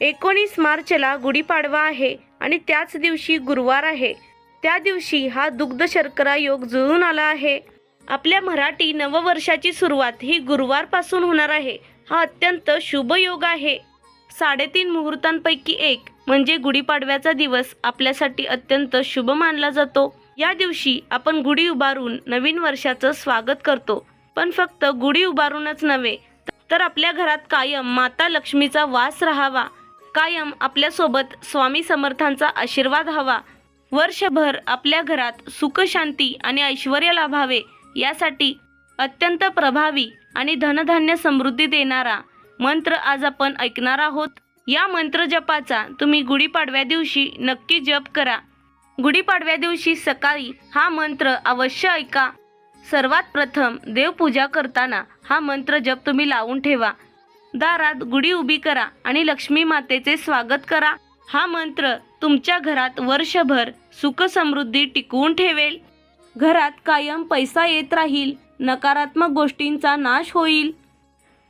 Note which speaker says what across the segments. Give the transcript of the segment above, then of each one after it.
Speaker 1: एकोणीस मार्चला गुढीपाडवा आहे आणि त्याच दिवशी गुरुवार आहे. त्या दिवशी हा दुग्ध शर्करा योग जुळून आला आहे. आपल्या मराठी नववर्षाची सुरुवात ही गुरुवारपासून होणार आहे. हा अत्यंत शुभ योग आहे. 3.5 मुहूर्तांपैकी एक म्हणजे गुढीपाडव्याचा दिवस आपल्यासाठी अत्यंत शुभ मानला जातो. या दिवशी आपण गुढी उभारून नवीन वर्षाचं स्वागत करतो. पण फक्त गुढी उभारूनच नव्हे तर आपल्या घरात कायम माता लक्ष्मीचा वास राहावा, कायम आपल्यासोबत स्वामी समर्थांचा आशीर्वाद हवा, वर्षभर आपल्या घरात सुख शांती आणि ऐश्वर्य लाभावे यासाठी अत्यंत प्रभावी आणि धनधान्य समृद्धी देणारा मंत्र आज आपण ऐकणार आहोत. या मंत्र जपाचा तुम्ही गुढीपाडव्या दिवशी नक्की जप करा. गुढीपाडव्या दिवशी सकाळी हा मंत्र अवश्य ऐका. सर्वात प्रथम देवपूजा करताना हा मंत्र जप तुम्ही लावून ठेवा. दारात गुढी उभी करा आणि लक्ष्मी मातेचे स्वागत करा. हा मंत्र तुमच्या घरात वर्षभर सुख समृद्धी टिकवून ठेवेल. घरात कायम पैसा येत राहील, नकारात्मक गोष्टींचा नाश होईल,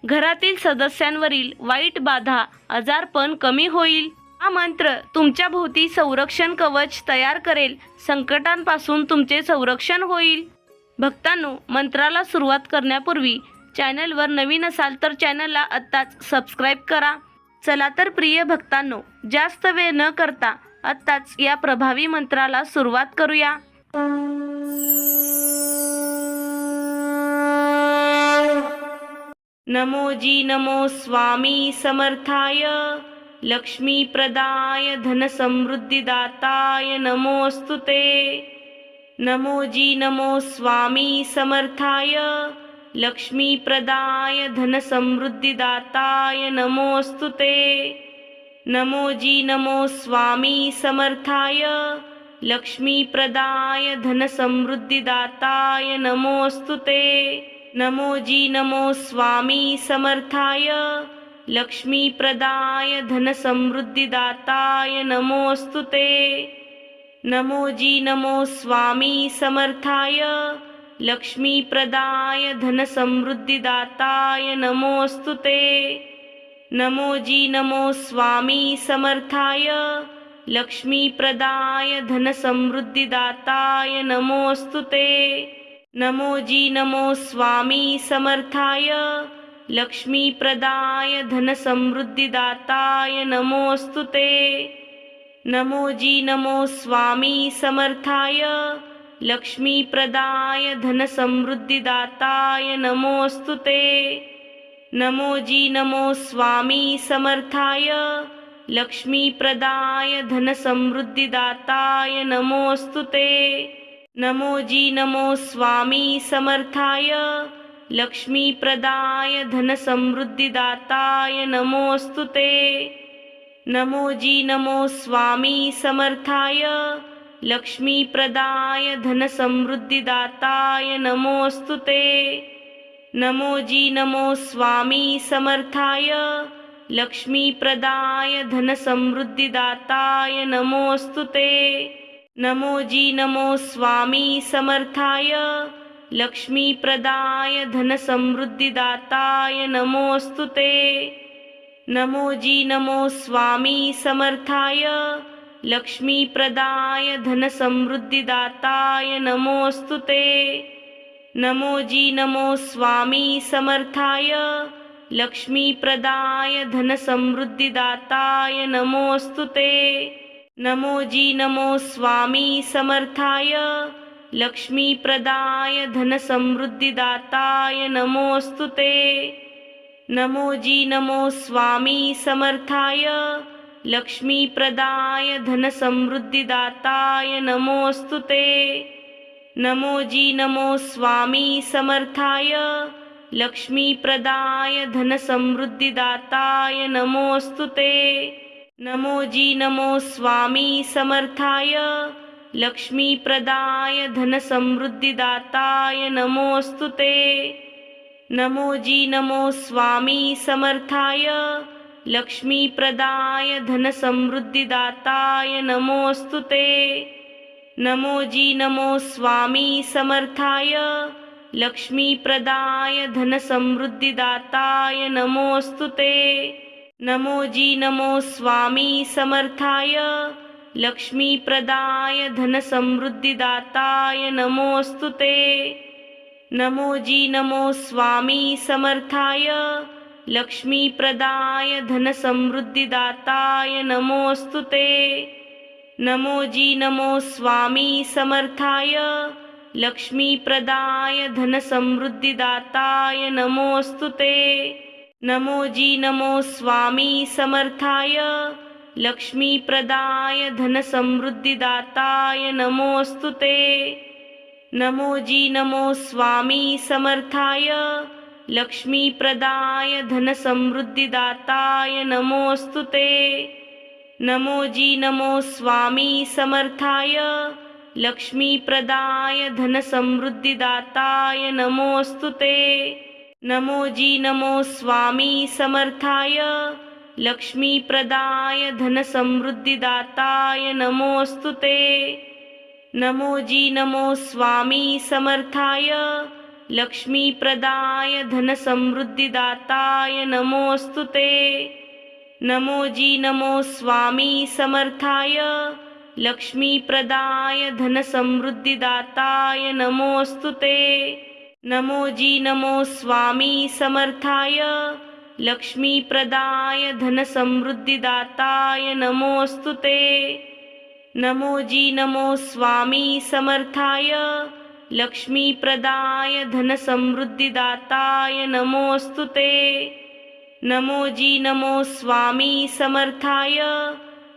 Speaker 1: घरातील सदस्यांवरील वाईट बाधा आजारपण कमी होईल. हा मंत्र तुमच्या भोवती संरक्षण कवच तयार करेल, संकटांपासून तुमचे संरक्षण होईल. भक्तांनो, मंत्राला सुरुवात करण्यापूर्वी चॅनलवर नवीन असाल तर चॅनलला आत्ताच सबस्क्राईब करा. चला तर प्रिय भक्तांनो, जास्त वेळ न करता आत्ताच या प्रभावी मंत्राला सुरुवात करूया. नमोजी नमो स्वामी समर्थाय लक्ष्मी प्रदाय धन समृद्धिदाताय नमोस्तुते. नमोजी नमो स्वामी समर्थाय लक्ष्मी प्रदाय धन समृद्धिदाताय नमोस्तुते. नमोजी नमो स्वामी समर्थाय लक्ष्मी प्रदाय धन समृद्धिदाताय नमोस्तुते. नमोजी नमो स्वामी समर्थाय लक्ष्मी प्रदाय धन समृद्धिदाताय नमोस्तुते. नमोजी नमो स्वामी समर्थाय लक्ष्मी प्रदाय धन समृद्धिदाताय नमोस्तुते. नमोजी नमो स्वामी समर्थाय लक्ष्मी प्रदाय धन समृद्धिदाताय नमोस्तुते. नमोजी नमो स्वामी समर्थाय लक्ष्मी प्रदाय धन समृद्धिदाताय नमोस्तुते. नमोजी नमो स्वामी समर्थाय लक्ष्मी प्रदाय धन समृद्धिदाताय नमोस्तुते. नमोजी नमो स्वामी समर्थाय लक्ष्मी प्रदाय धन समृद्धिदाताय नमोस्तुते. नमोजी नमो स्वामी समर्थाय लक्ष्मी प्रदाय धन समृद्धिदाताय नमोस्तुते. नमोजी नमो स्वामी समर्थाय लक्ष्मी प्रदाय धन समृद्धिदाताय नमोस्तुते. नमोजी नमो स्वामी समर्थाय लक्ष्मी प्रदाय धन समृद्धिदाताय नमोस्तुते. नमोजी नमो स्वामी समर्थाय लक्ष्मी प्रदाय धन समृद्धिदाताय नमोस्तुते. नमोजी नमो स्वामी समर्थाय लक्ष्मी प्रदाय धन समृद्धिदाताय नमोस्तुते. नमोजी नमो स्वामी समर्थाय लक्ष्मी प्रदाय धन समृद्धिदाताय नमोस्तुते. नमोजी नमो स्वामी समर्थाय लक्ष्मी प्रदाय धन समृद्धिदाताय नमोस्तुते. नमोजी नमो स्वामी समर्थाय लक्ष्मी प्रदाय धन समृद्धिदाताय नमोस्तुते. नमोजी नमो स्वामी समर्थाय लक्ष्मी प्रदाय धन समृद्धिदाताय नमोस्तुते. नमोजी नमो स्वामी समर्थाय लक्ष्मी प्रदाय धन समृद्धिदाताय नमोस्तुते. नमोजी नमो स्वामी समर्थाय लक्ष्मी प्रदाय धन समृद्धिदाताय नमोस्तुते. नमोजी नमो स्वामी समर्थाय लक्ष्मीप्रदाय धनसमृद्धिदाताय नमोऽस्तु ते। नमो जी नमो स्वामी समर्थाय लक्ष्मीप्रदाय धनसमृद्धिदाताय नमोऽस्तु ते। नमो जी नमो स्वामी समर्थाय लक्ष्मीप्रदाय धनसमृद्धिदाताय नमोऽस्तु ते। नमो जी नमो स्वामी समर्थाय लक्ष्मीप्रदाय धनसमृद्धिदाताय नमोऽस्तु ते। नमो जी नमो स्वामी समर्थाय लक्ष्मीप्रदाय धनसमृद्धिदाताय नमोऽस्तु ते। नमो जी नमो स्वामी समर्थाय लक्ष्मीप्रदाय धनसमृद्धिदाताय नमोऽस्तु ते। नमो जी नमो स्वामी समर्थाय लक्ष्मीप्रदाय धनसमृद्धिदाताय नमोऽस्तु ते। नमो जी नमो स्वामी समर्थाय लक्ष्मीप्रदाय धनसमृद्धिदाताय नमोऽस्तु ते। नमो जी नमो स्वामी समर्थाय लक्ष्मीप्रदाय धनसमृद्धिदाताय नमोऽस्तु ते। नमो जी नमो स्वामी समर्थाय लक्ष्मीप्रदाय धनसमृद्धिदाताय नमोऽस्तु ते। नमो जी नमो स्वामी समर्थाय लक्ष्मीप्रदाय धनसमृद्धिदाताय नमोऽस्तु ते। नमो जी नमो स्वामी समर्थाय लक्ष्मीप्रदाय धनसमृद्धिदाताय नमोऽस्तु ते। नमो जी नमो स्वामी समर्थाय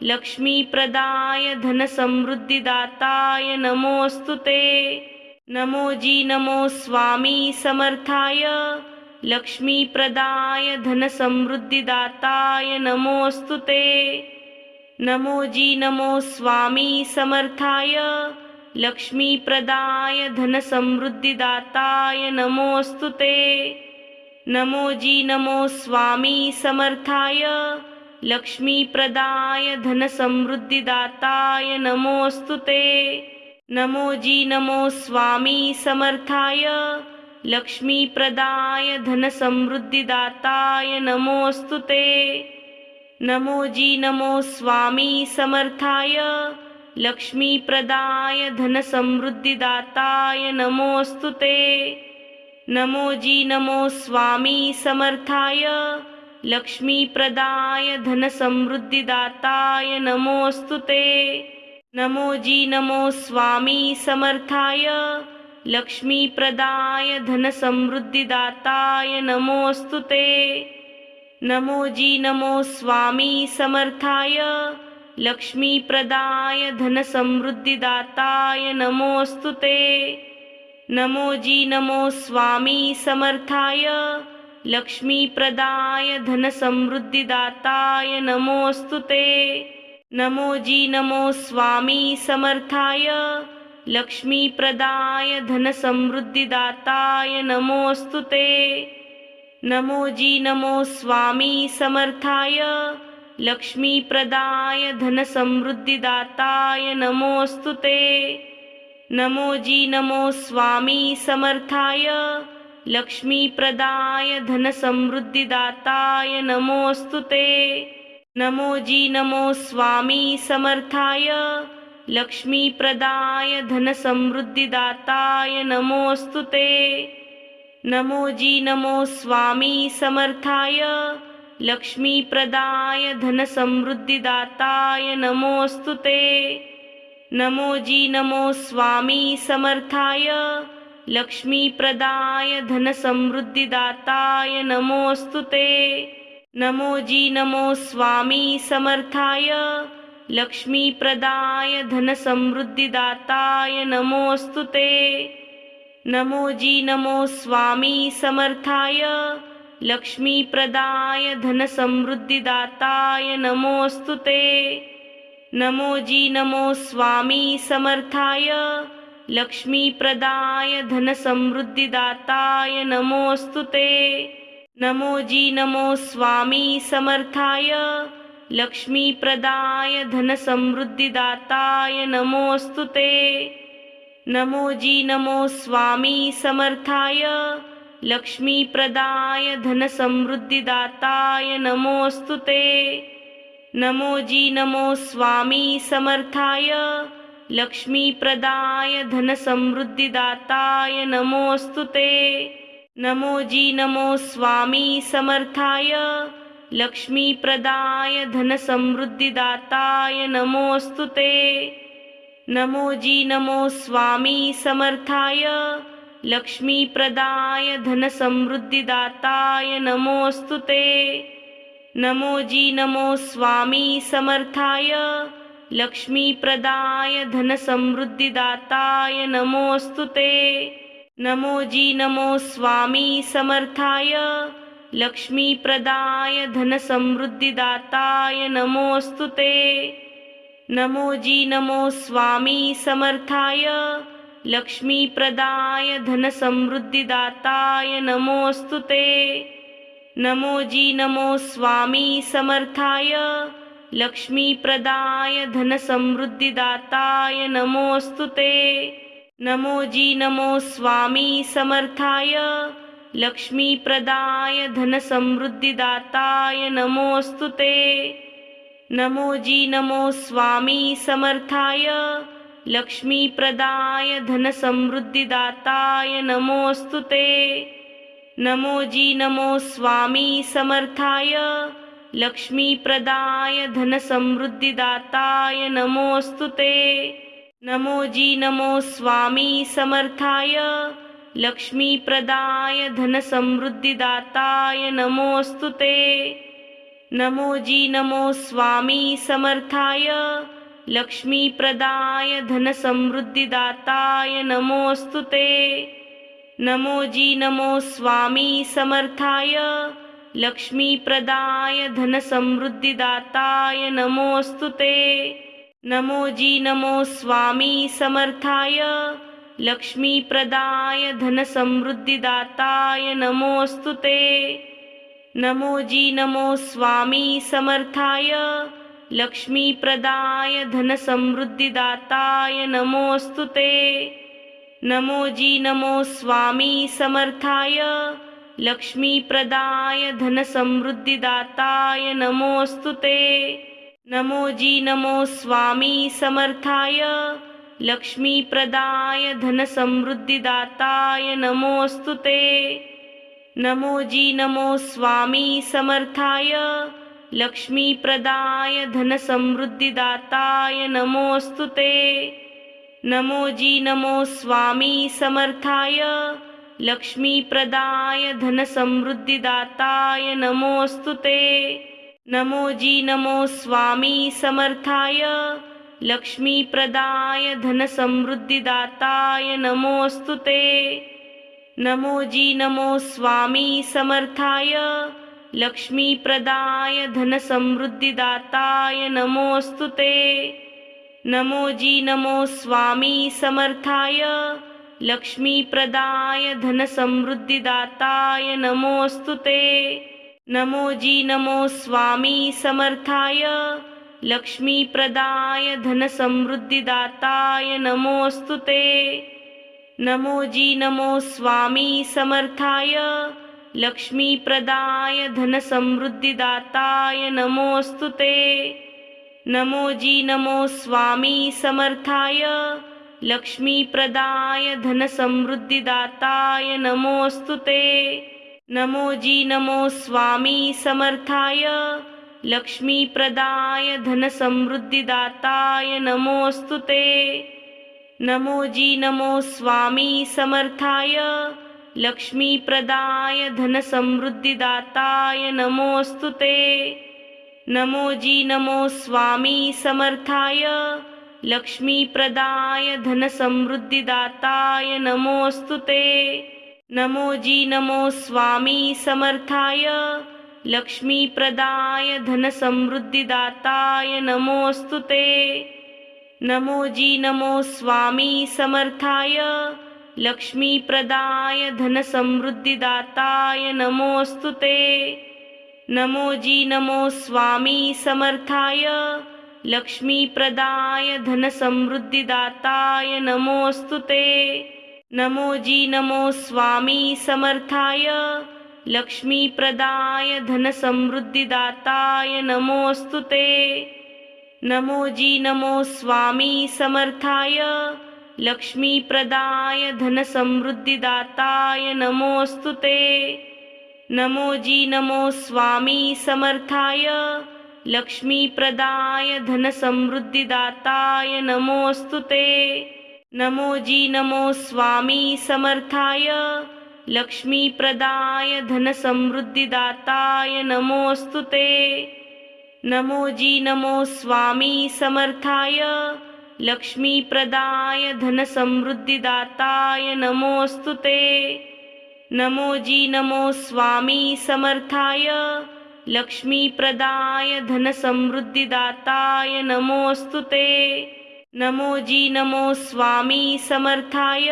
Speaker 1: लक्ष्मीप्रदाय धनसमृद्धिदाताय नमोऽस्तु ते। नमो जी नमो स्वामी समर्थाय लक्ष्मीप्रदाय धनसमृद्धिदाताय नमोऽस्तु ते। नमो जी नमो स्वामी समर्थाय लक्ष्मीप्रदाय धनसमृद्धिदाताय नमोऽस्तु ते। नमो जी नमो स्वामी समर्थाय लक्ष्मीप्रदाय धनसमृद्धिदाताय नमोऽस्तु ते। नमो जी नमो स्वामी समर्थाय लक्ष्मीप्रदाय धनसमृद्धिदाताय नमोऽस्तु ते। नमो जी नमो स्वामी समर्थाय लक्ष्मीप्रदाय धनसमृद्धिदाताय नमोऽस्तु ते। नमो जी नमो स्वामी समर्थाय लक्ष्मीप्रदाय धनसमृद्धिदाताय नमोऽस्तु ते। नमो जी नमो स्वामी समर्थाय लक्ष्मीप्रदाय धनसमृद्धिदाताय नमोऽस्तु ते। नमो जी नमो स्वामी समर्थाय लक्ष्मीप्रदाय धनसमृद्धिदाताय नमोऽस्तु ते। नमो जी नमो स्वामी समर्थाय लक्ष्मीप्रदाय धनसमृद्धिदाताय नमोऽस्तु ते। नमो जी नमो स्वामी समर्थाय लक्ष्मीप्रदाय धनसमृद्धिदाताय नमोऽस्तु ते। नमो जी नमो स्वामी समर्थाय लक्ष्मीप्रदाय धनसमृद्धिदाताय नमोऽस्तु ते। नमो जी नमो स्वामी समर्थाय लक्ष्मीप्रदाय धनसमृद्धिदाताय नमोऽस्तु ते। नमो जी नमो स्वामी समर्थाय लक्ष्मीप्रदाय धनसमृद्धिदाताय नमोऽस्तु ते। नमो जी नमो स्वामी समर्थाय लक्ष्मीप्रदाय धनसमृद्धिदाताय नमोऽस्तु ते। नमो जी नमो स्वामी समर्थाय लक्ष्मीप्रदाय धनसमृद्धिदाताय नमोऽस्तु ते। नमो जी नमो स्वामी समर्थाय लक्ष्मीप्रदाय धनसमृद्धिदाताय नमोऽस्तु ते। नमो जी नमो स्वामी समर्थाय लक्ष्मीप्रदाय धनसमृद्धिदाताय नमोऽस्तु ते। नमो जी नमो स्वामी समर्थाय लक्ष्मीप्रदाय धनसमृद्धिदाताय नमोऽस्तु ते। नमो जी नमो स्वामी समर्थाय लक्ष्मीप्रदाय धनसमृद्धिदाताय नमोऽस्तु ते। नमो जी नमो स्वामी समर्थाय लक्ष्मीप्रदाय धनसमृद्धिदाताय नमोऽस्तुते। नमो जी नमो स्वामी समर्थाय लक्ष्मीप्रदाय धनसमृद्धिदाताय नमोऽस्तुते। नमो जी नमो स्वामी समर्थाय लक्ष्मीप्रदाय धनसमृद्धिदाताय नमोऽस्तुते। नमो जी नमो स्वामी समर्थाय लक्ष्मीप्रदाय धनसमृद्धिदाताय नमोऽस्तुते। नमो जी नमो स्वामी समर्थाय लक्ष्मीप्रदाय धनसमृद्धिदाताय नमोऽस्तुते। नमो जी नमो स्वामी समर्थाय लक्ष्मीप्रदाय धनसमृद्धिदाताय नमोऽस्तुते। नमो जी नमो स्वामी समर्थाय लक्ष्मीप्रदाय धनसमृद्धिदाताय नमोऽस्तुते। नमो जी नमो स्वामी समर्थाय लक्ष्मीप्रदाय धनसमृद्धिदाताय नमोऽस्तुते। नमो जी नमो स्वामी समर्थाय लक्ष्मीप्रदाय धनसमृद्धिदाताय नमोऽस्तुते। नमो जी नमो स्वामी समर्थाय लक्ष्मीप्रदाय धनसमृद्धिदाताय नमोऽस्तुते। नमो जी नमो स्वामी समर्थाय लक्ष्मीप्रदाय धनसमृद्धिदाताय नमोऽस्तुते। नमो जी नमो स्वामी समर्थाय लक्ष्मीप्रदाय धनसमृद्धिदाताय नमोऽस्तुते। नमो जी नमो स्वामी समर्थाय लक्ष्मीप्रदाय धनसमृद्धिदाताय नमोऽस्तुते। नमो जी नमो स्वामी समर्थाय लक्ष्मीप्रदाय धनसमृद्धिदाताय नमोऽस्तुते। नमो जी नमो स्वामी समर्थाय लक्ष्मीप्रदाय धनसमृद्धिदाताय नमोऽस्तुते। नमो जी नमो स्वामी समर्थाय लक्ष्मीप्रदाय धनसमृद्धिदाताय नमोऽस्तुते। नमो जी नमो स्वामी समर्थाय लक्ष्मीप्रदाय धनसमृद्धिदाताय नमोऽस्तुते। नमो जी नमो स्वामी समर्थाय लक्ष्मीप्रदाय धनसमृद्धिदाताय नमोऽस्तुते। नमो जी नमो स्वामी समर्थाय लक्ष्मीप्रदाय धनसमृद्धिदाताय नमोऽस्तुते। नमो जी नमो स्वामी समर्थाय लक्ष्मीप्रदाय धनसमृद्धिदाताय नमोऽस्तुते। नमो जी नमो स्वामी समर्थाय लक्ष्मीप्रदाय धनसमृद्धिदाताय नमोऽस्तुते। नमो जी नमो स्वामी समर्थाय लक्ष्मीप्रदाय धनसमृद्धिदाताय नमोऽस्तुते। नमो जी नमो स्वामी समर्थाय लक्ष्मीप्रदाय धनसमृद्धिदाताय नमोऽस्तुते। नमो जी नमो स्वामी समर्थाय लक्ष्मीप्रदाय धनसमृद्धिदाताय नमोऽस्तुते। नमो जी नमो स्वामी समर्थाय लक्ष्मीप्रदाय धनसमृद्धिदाताय नमोऽस्तुते। नमो जी नमो स्वामी समर्थाय लक्ष्मीप्रदाय धनसमृद्धिदाताय नमोऽस्तुते। नमो जी नमो स्वामी समर्थाय लक्ष्मीप्रदाय धनसमृद्धिदाताय नमोऽस्तुते। नमो जी नमो स्वामी समर्थाय लक्ष्मीप्रदाय धनसमृद्धिदाताय नमोऽस्तुते। नमो जी नमो स्वामी समर्थाय लक्ष्मीप्रदाय धनसमृद्धिदाताय नमोऽस्तुते। नमो जी नमो स्वामी समर्थाय लक्ष्मीप्रदाय धनसमृद्धिदाताय नमोऽस्तुते। नमो जी नमो स्वामी समर्थाय लक्ष्मीप्रदाय धनसमृद्धिदाताय नमोऽस्तुते। नमो जी नमो स्वामी समर्थाय लक्ष्मीप्रदाय धनसमृद्धिदाताय नमोऽस्तुते। नमो जी नमो स्वामी समर्थाय लक्ष्मीप्रदाय धनसमृद्धिदाताय नमोऽस्तुते। नमो जी नमो स्वामी समर्थाय लक्ष्मीप्रदाय धनसमृद्धिदाताय नमोऽस्तुते। नमो जी नमो स्वामी समर्थाय लक्ष्मीप्रदाय धनसमृद्धिदाताय नमोऽस्तुते। नमो जी नमो स्वामी समर्थाय लक्ष्मीप्रदाय धनसमृद्धिदाताय नमोऽस्तुते। नमो जी नमो स्वामी समर्थाय लक्ष्मीप्रदाय धनसमृद्धिदाताय नमोऽस्तुते। नमो जी नमो स्वामी समर्थाय लक्ष्मीप्रदाय धनसमृद्धिदाताय नमोऽस्तुते। नमो जी नमो स्वामी समर्थाय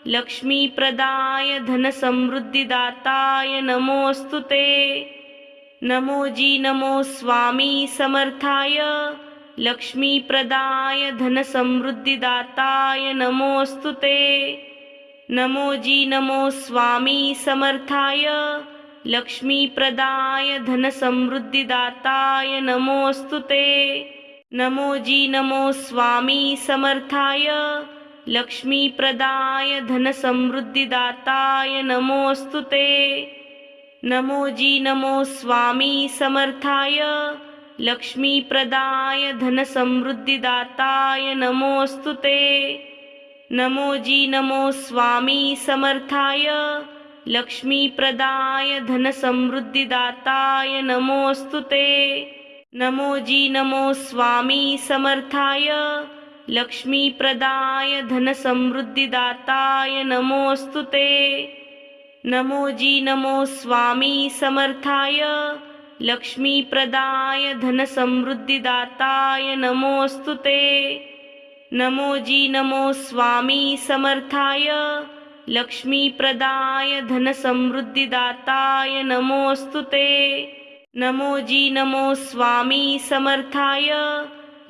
Speaker 1: लक्ष्मीप्रदाय धनसमृद्धिदाताय नमोऽस्तुते। नमो जी नमो स्वामी समर्थाय लक्ष्मीप्रदाय धनसमृद्धिदाताय नमोऽस्तुते। नमो जी नमो स्वामी समर्थाय लक्ष्मीप्रदाय धनसमृद्धिदाताय नमोऽस्तुते। नमो जी नमो स्वामी समर्थाय लक्ष्मीप्रदाय धनसमृद्धिदाताय नमोऽस्तुते। नमो जी नमो स्वामी समर्थाय लक्ष्मीप्रदाय धनसमृद्धिदाताय नमोऽस्तुते। नमो जी नमो स्वामी समर्थाय लक्ष्मीप्रदाय धनसमृद्धिदाताय नमोऽस्तुते। नमो जी नमो स्वामी समर्थाय लक्ष्मीप्रदाय धनसमृद्धिदाताय नमोऽस्तुते। नमो जी नमो स्वामी समर्थाय लक्ष्मीप्रदाय धनसमृद्धिदाताय नमोऽस्तुते। नमो जी नमो स्वामी समर्थाय लक्ष्मीप्रदाय धनसमृद्धिदाताय नमोऽस्तुते। नमो जी नमो स्वामी समर्थाय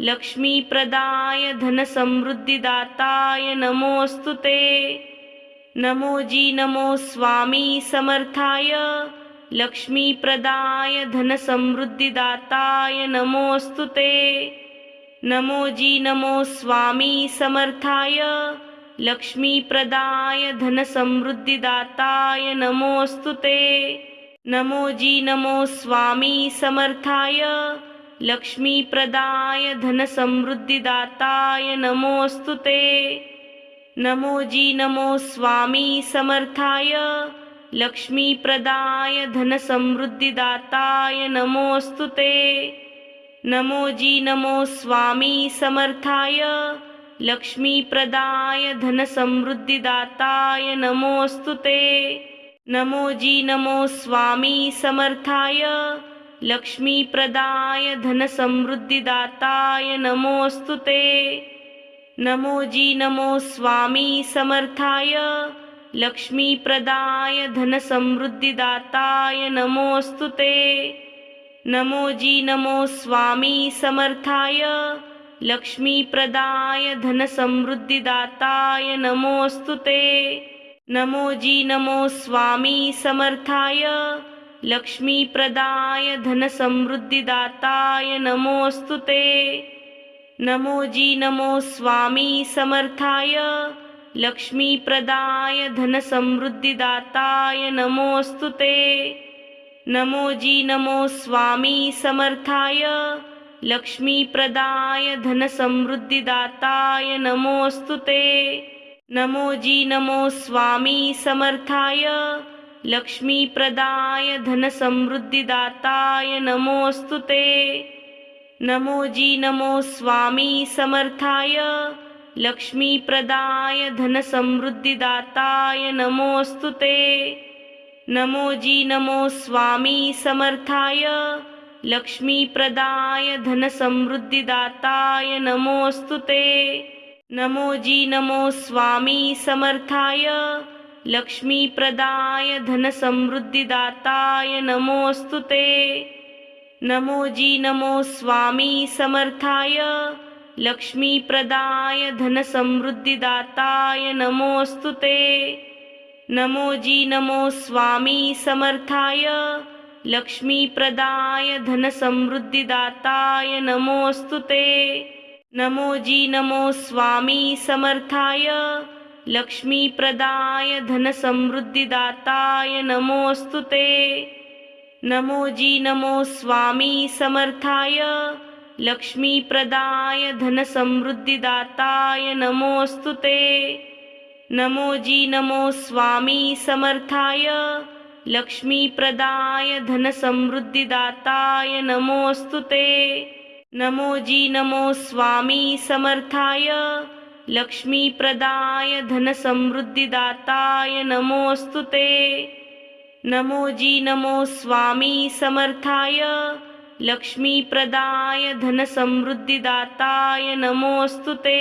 Speaker 1: लक्ष्मीप्रदाय धनसमृद्धिदाताय नमोऽस्तुते। नमो जी नमो स्वामी समर्थाय लक्ष्मीप्रदाय धनसमृद्धिदाताय नमोऽस्तुते। नमो जी नमो स्वामी समर्थाय लक्ष्मीप्रदाय धनसमृद्धिदाताय नमोऽस्तुते। नमो जी नमो स्वामी समर्थाय लक्ष्मीप्रदाय धनसमृद्धिदाताय नमोऽस्तुते। नमो जी नमो स्वामी समर्थाय लक्ष्मीप्रदाय धनसमृद्धिदाताय नमोऽस्तुते। नमो जी नमो स्वामी समर्थाय लक्ष्मीप्रदाय धनसमृद्धिदाताय नमोऽस्तुते। नमो जी नमो स्वामी समर्थाय लक्ष्मीप्रदाय धनसमृद्धिदाताय नमोऽस्तुते। नमो जी नमो स्वामी समर्थाय लक्ष्मीप्रदाय धनसमृद्धिदाताय नमोऽस्तुते। नमो जी नमो स्वामी समर्थाय लक्ष्मीप्रदाय धनसमृद्धिदाताय नमोऽस्तुते। नमो जी नमो स्वामी समर्थाय लक्ष्मीप्रदाय धनसमृद्धिदाताय नमोऽस्तुते। नमो जी नमो स्वामी समर्थाय लक्ष्मीप्रदाय धनसमृद्धिदाताय नमोऽस्तुते। नमो जी नमो स्वामी समर्थाय लक्ष्मीप्रदाय धनसमृद्धिदाताय नमोऽस्तुते। नमो जी नमो स्वामी समर्थाय लक्ष्मीप्रदाय धनसमृद्धिदाताय नमोऽस्तुते। नमो जी नमो स्वामी समर्थाय लक्ष्मीप्रदाय धनसमृद्धिदाताय नमोऽस्तुते। नमो जी नमो स्वामी समर्थाय लक्ष्मीप्रदाय धनसमृद्धिदाताय नमोऽस्तुते। नमो जी नमो स्वामी समर्थाय लक्ष्मीप्रदाय धनसमृद्धिदाताय नमोऽस्तुते। नमो जी नमो स्वामी समर्थाय लक्ष्मीप्रदाय धनसमृद्धिदाताय नमोऽस्तु ते। नमो जी नमो स्वामी समर्थाय लक्ष्मीप्रदाय धनसमृद्धिदाताय नमोऽस्तु ते। नमो जी नमो स्वामी समर्थाय लक्ष्मीप्रदाय धनसमृद्धिदाताय नमोऽस्तु ते। नमो जी नमो स्वामी समर्थाय लक्ष्मीप्रदाय धनसमृद्धिदाताय नमोऽस्तु ते। नमो जी नमो स्वामी समर्थाय लक्ष्मीप्रदाय धनसमृद्धिदाताय नमोऽस्तु ते। नमो जी नमो स्वामी समर्थाय लक्ष्मीप्रदाय धनसमृद्धिदाताय नमोऽस्तु ते। नमो जी नमो स्वामी समर्थाय लक्ष्मीप्रदाय धनसमृद्धिदाताय नमोऽस्तु ते।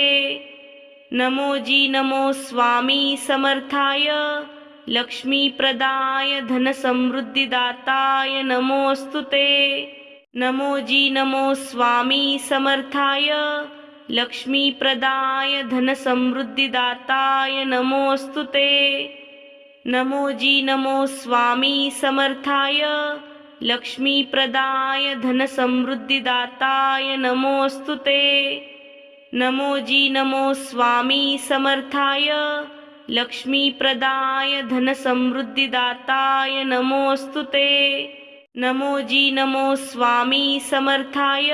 Speaker 1: नमो जी नमो स्वामी समर्थाय लक्ष्मीप्रदाय धनसमृद्धिदाताय नमोऽस्तु ते। नमो जी नमो स्वामी समर्थाय लक्ष्मीप्रदाय धनसमृद्धिदाताय नमोऽस्तु ते। नमो जी नमो स्वामी समर्थाय लक्ष्मीप्रदाय धनसमृद्धिदाताय नमोऽस्तु ते। नमो जी नमो स्वामी समर्थाय लक्ष्मीप्रदाय धनसमृद्धिदाताय नमोऽस्तु ते। नमो जी नमो स्वामी समर्थाय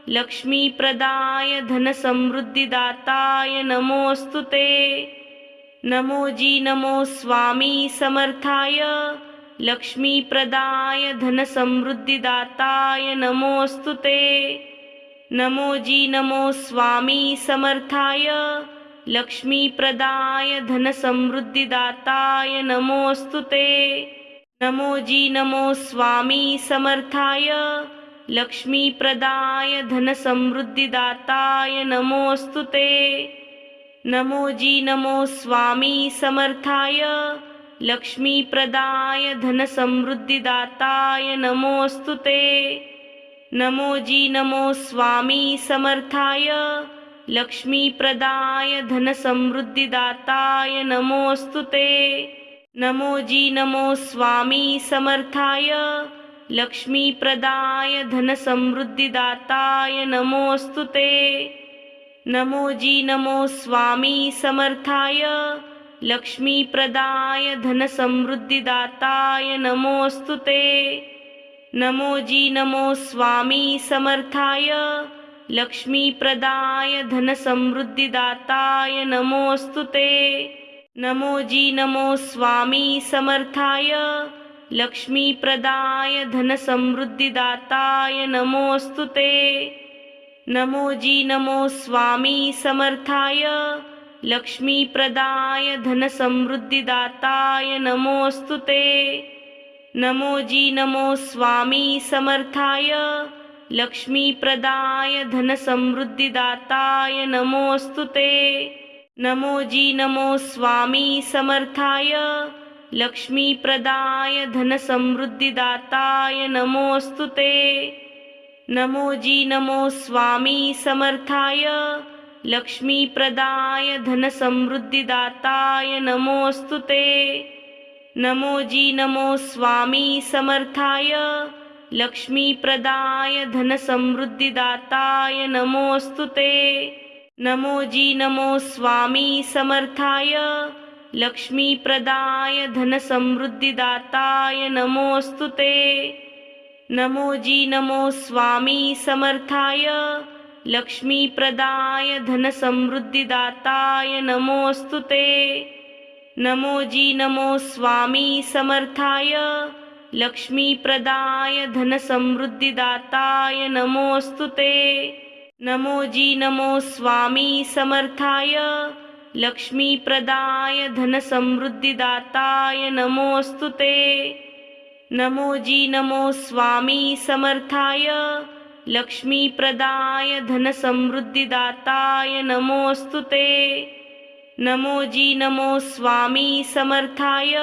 Speaker 1: लक्ष्मीप्रदाय धनसमृद्धिदाताय नमोऽस्तु ते। नमो जी नमो स्वामी समर्थाय लक्ष्मीप्रदाय धनसमृद्धिदाताय नमोऽस्तु ते। नमो जी नमो स्वामी समर्थाय लक्ष्मीप्रदाय धनसमृद्धिदाताय नमोऽस्तु ते। नमो जी नमो स्वामी समर्थाय लक्ष्मीप्रदाय धनसमृद्धिदाताय नमोऽस्तु ते। नमो जी नमो स्वामी समर्थाय लक्ष्मीप्रदाय धनसमृद्धिदाताय नमोऽस्तु ते। नमो जी नमो स्वामी समर्थाय लक्ष्मीप्रदाय धनसमृद्धिदाताय नमोऽस्तु ते। नमो जी नमो स्वामी समर्थाय लक्ष्मीप्रदाय धनसमृद्धिदाताय नमोऽस्तु ते। नमो जी नमो स्वामी समर्थाय लक्ष्मीप्रदाय धनसमृद्धिदाताय नमोऽस्तु ते। नमो जी नमो स्वामी समर्थाय लक्ष्मीप्रदाय धनसमृद्धिदाताय नमोऽस्तु ते। नमो जी नमो स्वामी समर्थाय लक्ष्मीप्रदाय धनसमृद्धिदाताय नमोऽस्तु ते। नमो जी नमो स्वामी समर्थाय लक्ष्मीप्रदाय धनसमृद्धिदाताय नमोऽस्तु ते। नमो जी नमो स्वामी समर्थाय लक्ष्मीप्रदाय धनसमृद्धिदाताय नमोऽस्तु ते। नमो जी नमो स्वामी समर्थाय लक्ष्मीप्रदाय धनसमृद्धिदाताय नमोऽस्तु ते। नमो जी नमो स्वामी समर्थाय लक्ष्मीप्रदाय धनसमृद्धिदाताय नमोऽस्तु ते। नमो जी नमो स्वामी समर्थाय लक्ष्मीप्रदाय धनसमृद्धिदाताय नमोऽस्तु ते। नमो जी नमो स्वामी समर्थाय लक्ष्मीप्रदाय धनसमृद्धिदाताय नमोऽस्तु ते। नमो जी नमो स्वामी समर्थाय लक्ष्मीप्रदाय धनसमृद्धिदाताय नमोऽस्तु ते। नमो जी नमो स्वामी समर्थाय लक्ष्मीप्रदाय धनसमृद्धिदाताय नमोऽस्तु ते। नमो जी नमो स्वामी समर्थाय लक्ष्मीप्रदाय धनसमृद्धिदाताय नमोऽस्तु ते। नमो जी नमो स्वामी समर्थाय लक्ष्मीप्रदाय धनसमृद्धिदाताय नमोऽस्तु ते। नमो जी नमो स्वामी समर्थाय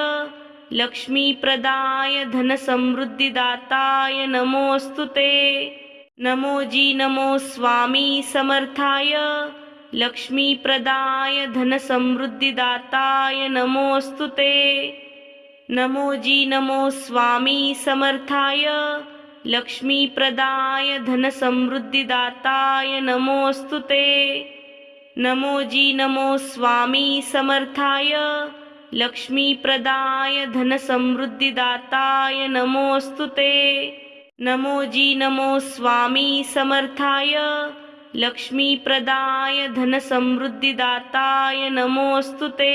Speaker 1: लक्ष्मीप्रदाय धनसमृद्धिदाताय नमोऽस्तु ते। नमो जी नमो स्वामी समर्थाय लक्ष्मीप्रदाय धनसमृद्धिदाताय नमोऽस्तु ते। नमो जी नमो स्वामी समर्थाय लक्ष्मीप्रदाय धनसमृद्धिदाताय नमोऽस्तु ते। नमो जी नमो स्वामी समर्थाय लक्ष्मीप्रदाय धनसमृद्धिदाताय नमोऽस्तु ते। नमो जी नमो स्वामी समर्थाय लक्ष्मीप्रदाय धनसमृद्धिदाताय नमोऽस्तु ते।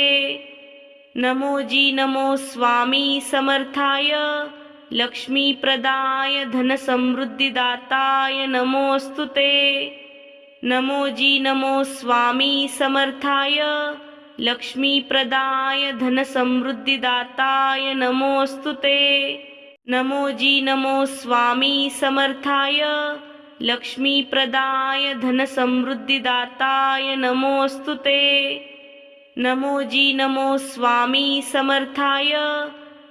Speaker 1: नमो जी नमो स्वामी समर्थाय लक्ष्मीप्रदाय धनसमृद्धिदाताय नमोऽस्तु ते। नमो जी नमो स्वामी समर्थाय लक्ष्मीप्रदाय धनसमृद्धिदाताय नमोऽस्तु ते। नमो जी नमो स्वामी समर्थाय लक्ष्मीप्रदाय धनसमृद्धिदाताय नमोऽस्तु ते। नमो जी नमो स्वामी समर्थाय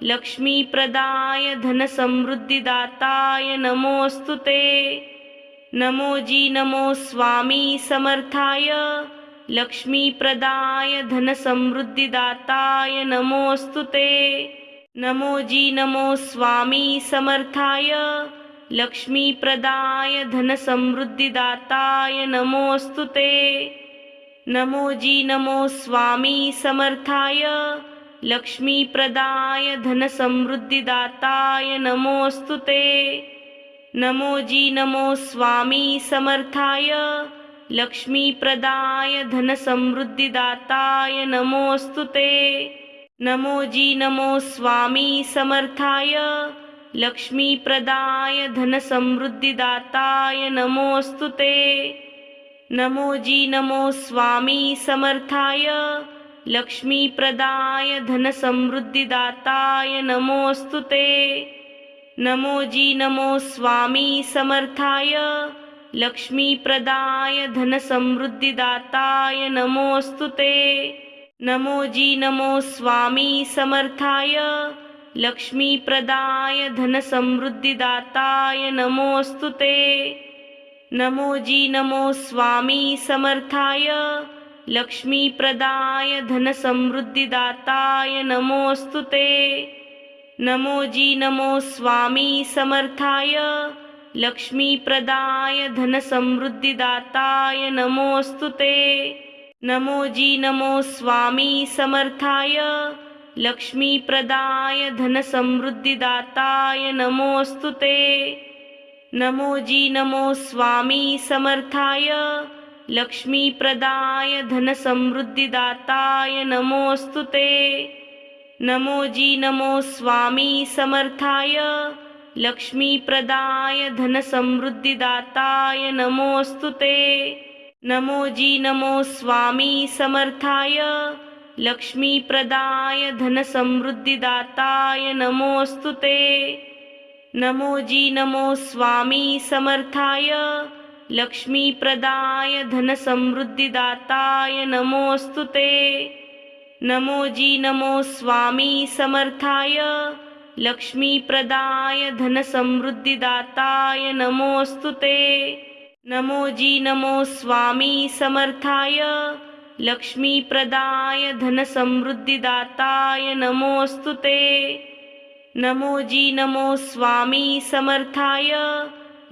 Speaker 1: लक्ष्मीप्रदाय धनसमृद्धिदाताय नमोऽस्तु ते। नमो जी नमो स्वामी समर्थाय लक्ष्मीप्रदाय धनसमृद्धिदाताय नमोऽस्तु ते। नमो जी नमो स्वामी समर्थाय लक्ष्मीप्रदाय धनसमृद्धिदाताय नमोऽस्तु ते। नमो जी नमो स्वामी समर्थाय लक्ष्मीप्रदाय धनसमृद्धिदाताय नमोऽस्तु ते। नमो जी नमो स्वामी समर्थाय लक्ष्मीप्रदाय धनसमृद्धिदाताय नमोऽस्तु ते। नमो जी नमो स्वामी समर्थाय लक्ष्मीप्रदाय धनसमृद्धिदाताय नमोऽस्तु ते। नमो जी नमो स्वामी समर्थाय लक्ष्मीप्रदाय धनसमृद्धिदाताय नमोऽस्तु ते। नमो जी नमो स्वामी समर्थाय लक्ष्मीप्रदाय धनसमृद्धिदाताय नमोऽस्तु ते। नमो जी नमो स्वामी समर्थाय लक्ष्मीप्रदाय धनसमृद्धिदाताय नमोऽस्तु ते। नमो जी नमो स्वामी समर्थाय लक्ष्मीप्रदाय धनसमृद्धिदाताय नमोऽस्तु ते। नमो जी नमो स्वामी समर्थाय लक्ष्मीप्रदाय धनसमृद्धिदाताय नमोऽस्तु ते। नमो जी नमो स्वामी समर्थाय लक्ष्मीप्रदाय धनसमृद्धिदाताय नमोऽस्तु ते। नमो जी नमो स्वामी समर्थाय लक्ष्मीप्रदाय धनसमृद्धिदाताय नमोऽस्तु ते। नमो जी नमो स्वामी समर्थाय लक्ष्मीप्रदाय धनसमृद्धिदाताय नमोऽस्तु ते। नमो जी नमो स्वामी समर्थाय लक्ष्मीप्रदाय धनसमृद्धिदाताय नमोऽस्तु ते। नमो जी नमो स्वामी समर्थाय लक्ष्मीप्रदाय धनसमृद्धिदाताय नमोऽस्तु ते। नमो जी नमो स्वामी समर्थाय लक्ष्मीप्रदाय धनसमृद्धिदाताय नमोऽस्तु ते। नमो जी नमो स्वामी समर्थाय लक्ष्मीप्रदाय धनसमृद्धिदाताय नमोऽस्तु ते। नमो जी नमो स्वामी समर्थाय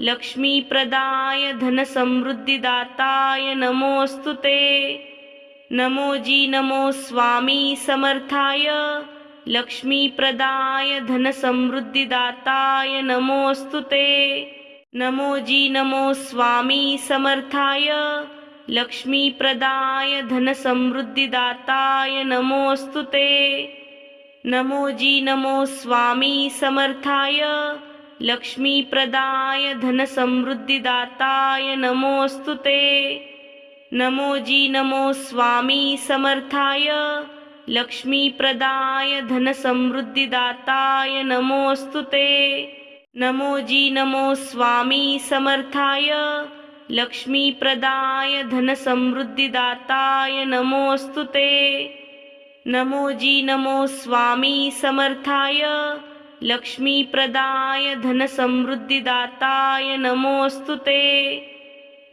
Speaker 1: लक्ष्मीप्रदाय धनसमृद्धिदाताय नमोऽस्तु ते। नमो जी नमो स्वामी समर्थाय लक्ष्मीप्रदाय धनसमृद्धिदाताय नमोऽस्तु ते। नमो जी नमो स्वामी समर्थाय लक्ष्मीप्रदाय धनसमृद्धिदाताय नमोऽस्तु ते। नमो जी नमो स्वामी समर्थाय लक्ष्मीप्रदाय धनसमृद्धिदाताय नमोऽस्तु ते। नमो जी नमो स्वामी समर्थाय लक्ष्मीप्रदाय धनसमृद्धिदाताय नमोऽस्तु ते। नमो जी नमो स्वामी समर्थाय लक्ष्मीप्रदाय धनसमृद्धिदाताय नमोऽस्तु ते। नमो जी नमो स्वामी समर्थाय लक्ष्मीप्रदाय धनसमृद्धिदाताय नमोऽस्तु ते।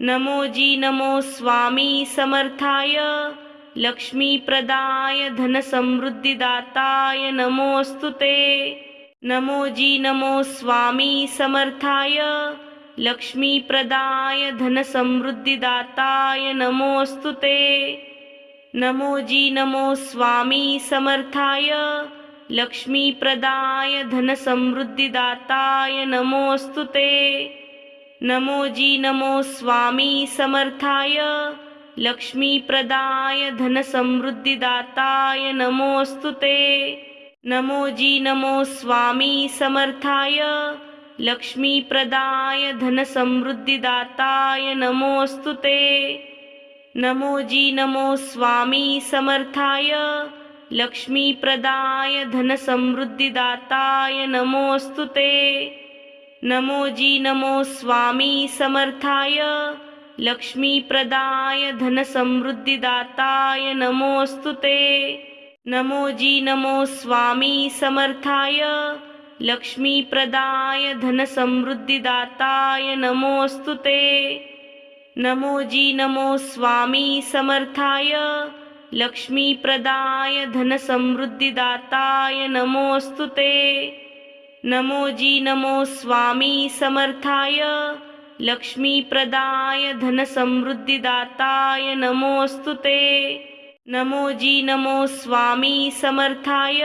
Speaker 1: नमो जी नमो स्वामी समर्थाय लक्ष्मीप्रदाय धनसमृद्धिदाताय नमोऽस्तु ते। नमो जी नमो स्वामी समर्थाय लक्ष्मीप्रदाय धनसमृद्धिदाताय नमोऽस्तु ते। नमो जी नमो स्वामी समर्थाय लक्ष्मीप्रदाय धनसमृद्धिदाताय नमोऽस्तु ते। नमो जी नमो स्वामी समर्थाय लक्ष्मीप्रदाय धनसमृद्धिदाताय नमोऽस्तु ते। नमो जी नमो स्वामी समर्थाय लक्ष्मीप्रदाय धनसमृद्धिदाताय नमोऽस्तु ते। नमो जी नमो स्वामी समर्थाय लक्ष्मीप्रदाय धनसमृद्धिदाताय नमोऽस्तु ते। नमो जी नमो स्वामी समर्थाय लक्ष्मीप्रदाय धनसमृद्धिदाताय नमोऽस्तु ते। नमो जी नमो स्वामी समर्थाय लक्ष्मीप्रदाय धनसमृद्धिदाताय नमोऽस्तु ते। नमो जी नमो स्वामी समर्थाय लक्ष्मीप्रदाय धनसमृद्धिदाताय नमोऽस्तु ते। नमो जी नमो स्वामी समर्थाय लक्ष्मीप्रदाय धनसमृद्धिदाताय नमोऽस्तु ते। नमो जी नमो स्वामी समर्थाय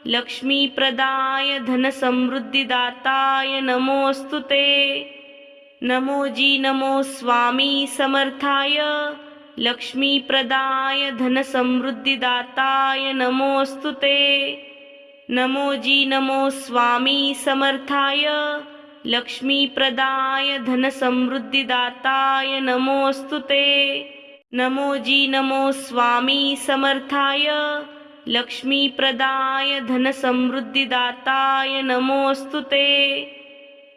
Speaker 1: लक्ष्मीप्रदाय धनसमृद्धिदाताय नमोऽस्तु ते। नमो जी नमो स्वामी समर्थाय लक्ष्मीप्रदाय धनसमृद्धिदाताय नमोऽस्तु ते। नमो जी नमो स्वामी समर्थाय लक्ष्मीप्रदाय धनसमृद्धिदाताय नमोऽस्तु ते। नमो जी नमो स्वामी समर्थाय लक्ष्मीप्रदाय धनसमृद्धिदाताय नमोऽस्तु ते।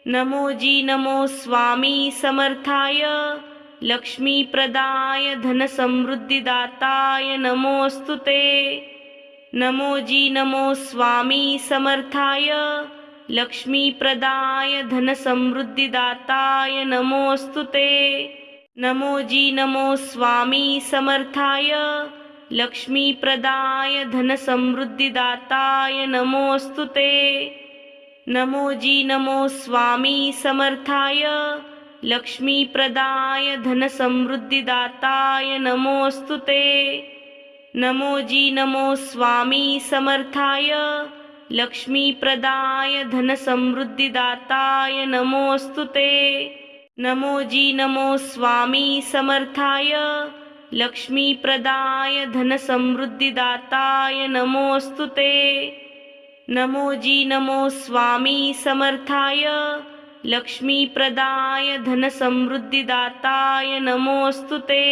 Speaker 1: नमो जी नमो स्वामी समर्थाय लक्ष्मीप्रदाय धनसमृद्धिदाताय नमोऽस्तु ते। नमो जी नमो स्वामी समर्थाय लक्ष्मीप्रदाय धनसमृद्धिदाताय नमोऽस्तु ते। नमो जी नमो स्वामी समर्थाय लक्ष्मीप्रदाय धनसमृद्धिदाताय नमोऽस्तु ते। नमो जी नमो स्वामी समर्थाय लक्ष्मीप्रदाय धनसमृद्धिदाताय नमोऽस्तु ते। नमो जी नमो स्वामी समर्थाय लक्ष्मीप्रदाय धनसमृद्धिदाताय नमोऽस्तु ते। नमो जी नमो स्वामी समर्थाय लक्ष्मीप्रदाय धनसमृद्धिदाताय नमोऽस्तु ते। नमो जी नमो स्वामी समर्थाय लक्ष्मीप्रदाय धनसमृद्धिदाताय नमोऽस्तु ते।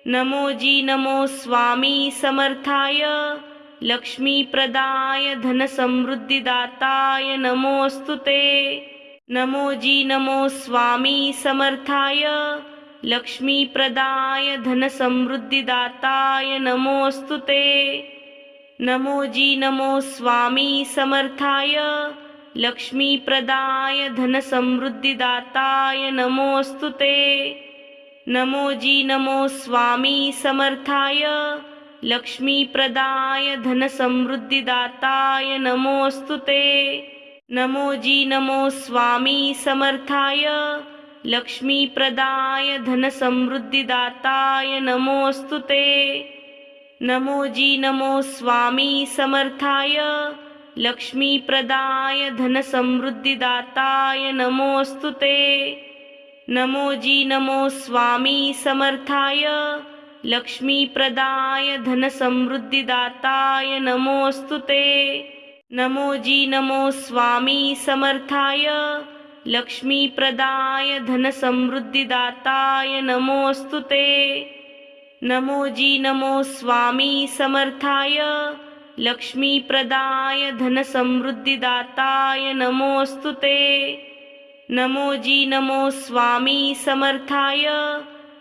Speaker 1: नमो जी नमो स्वामी समर्थाय लक्ष्मीप्रदाय धनसमृद्धिदाताय नमोऽस्तु ते। नमो जी नमो स्वामी समर्थाय लक्ष्मीप्रदाय धनसमृद्धिदाताय नमोऽस्तु ते। नमो जी नमो स्वामी समर्थाय लक्ष्मीप्रदाय धनसमृद्धिदाताय नमोऽस्तु ते। नमो जी नमो स्वामी समर्थाय लक्ष्मीप्रदाय धनसमृद्धिदाताय नमोऽस्तु ते। नमो जी नमो स्वामी समर्थाय लक्ष्मीप्रदाय धनसमृद्धिदाताय नमोऽस्तु ते। नमो जी नमो स्वामी समर्थाय लक्ष्मीप्रदाय धनसमृद्धिदाताय नमोऽस्तु ते। नमो जी नमो स्वामी समर्थाय लक्ष्मीप्रदाय धनसमृद्धिदाताय नमोऽस्तु ते। नमो जी नमो स्वामी समर्थाय लक्ष्मीप्रदाय धनसमृद्धिदाताय नमोऽस्तु ते। नमो जी नमो स्वामी समर्थाय लक्ष्मीप्रदाय धनसमृद्धिदाताय नमोऽस्तु ते। नमो जी नमो स्वामी समर्थाय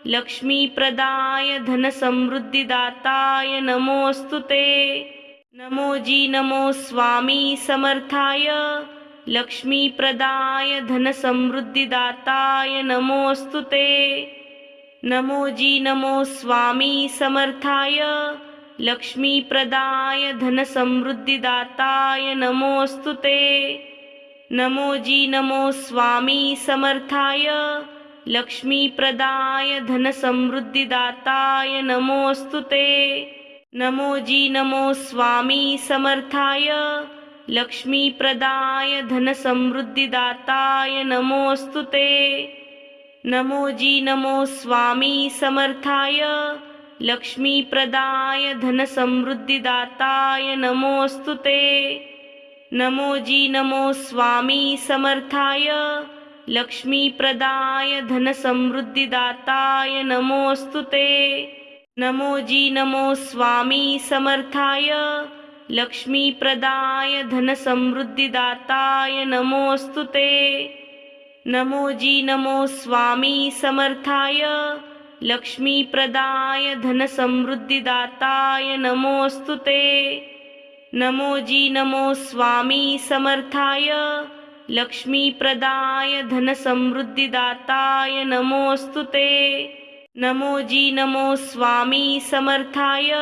Speaker 1: लक्ष्मीप्रदाय धनसमृद्धिदाताय नमोऽस्तु ते। नमो जी नमो स्वामी समर्थाय लक्ष्मीप्रदाय धनसमृद्धिदाताय नमोऽस्तु ते। नमो जी नमो स्वामी समर्थाय लक्ष्मीप्रदाय धनसमृद्धिदाताय नमोऽस्तु ते। नमो जी नमो स्वामी समर्थाय लक्ष्मीप्रदाय धनसमृद्धिदाताय नमोऽस्तु ते। नमो जी नमो स्वामी समर्थाय लक्ष्मीप्रदाय धनसमृद्धिदाताय नमोऽस्तु ते। नमो जी नमो स्वामी समर्थाय लक्ष्मीप्रदाय धनसमृद्धिदाताय नमोऽस्तु ते। नमो जी नमो स्वामी समर्थाय लक्ष्मीप्रदाय धनसमृद्धिदाताय नमोऽस्तु ते। नमो जी नमो स्वामी समर्थाय लक्ष्मीप्रदाय धनसमृद्धिदाताय नमोऽस्तु ते। नमो जी नमो स्वामी समर्थाय लक्ष्मीप्रदाय धनसमृद्धिदाताय नमोऽस्तु ते। नमो जी नमो स्वामी समर्थाय लक्ष्मीप्रदाय धनसमृद्धिदाताय नमोऽस्तु ते। नमो जी नमो स्वामी समर्थाय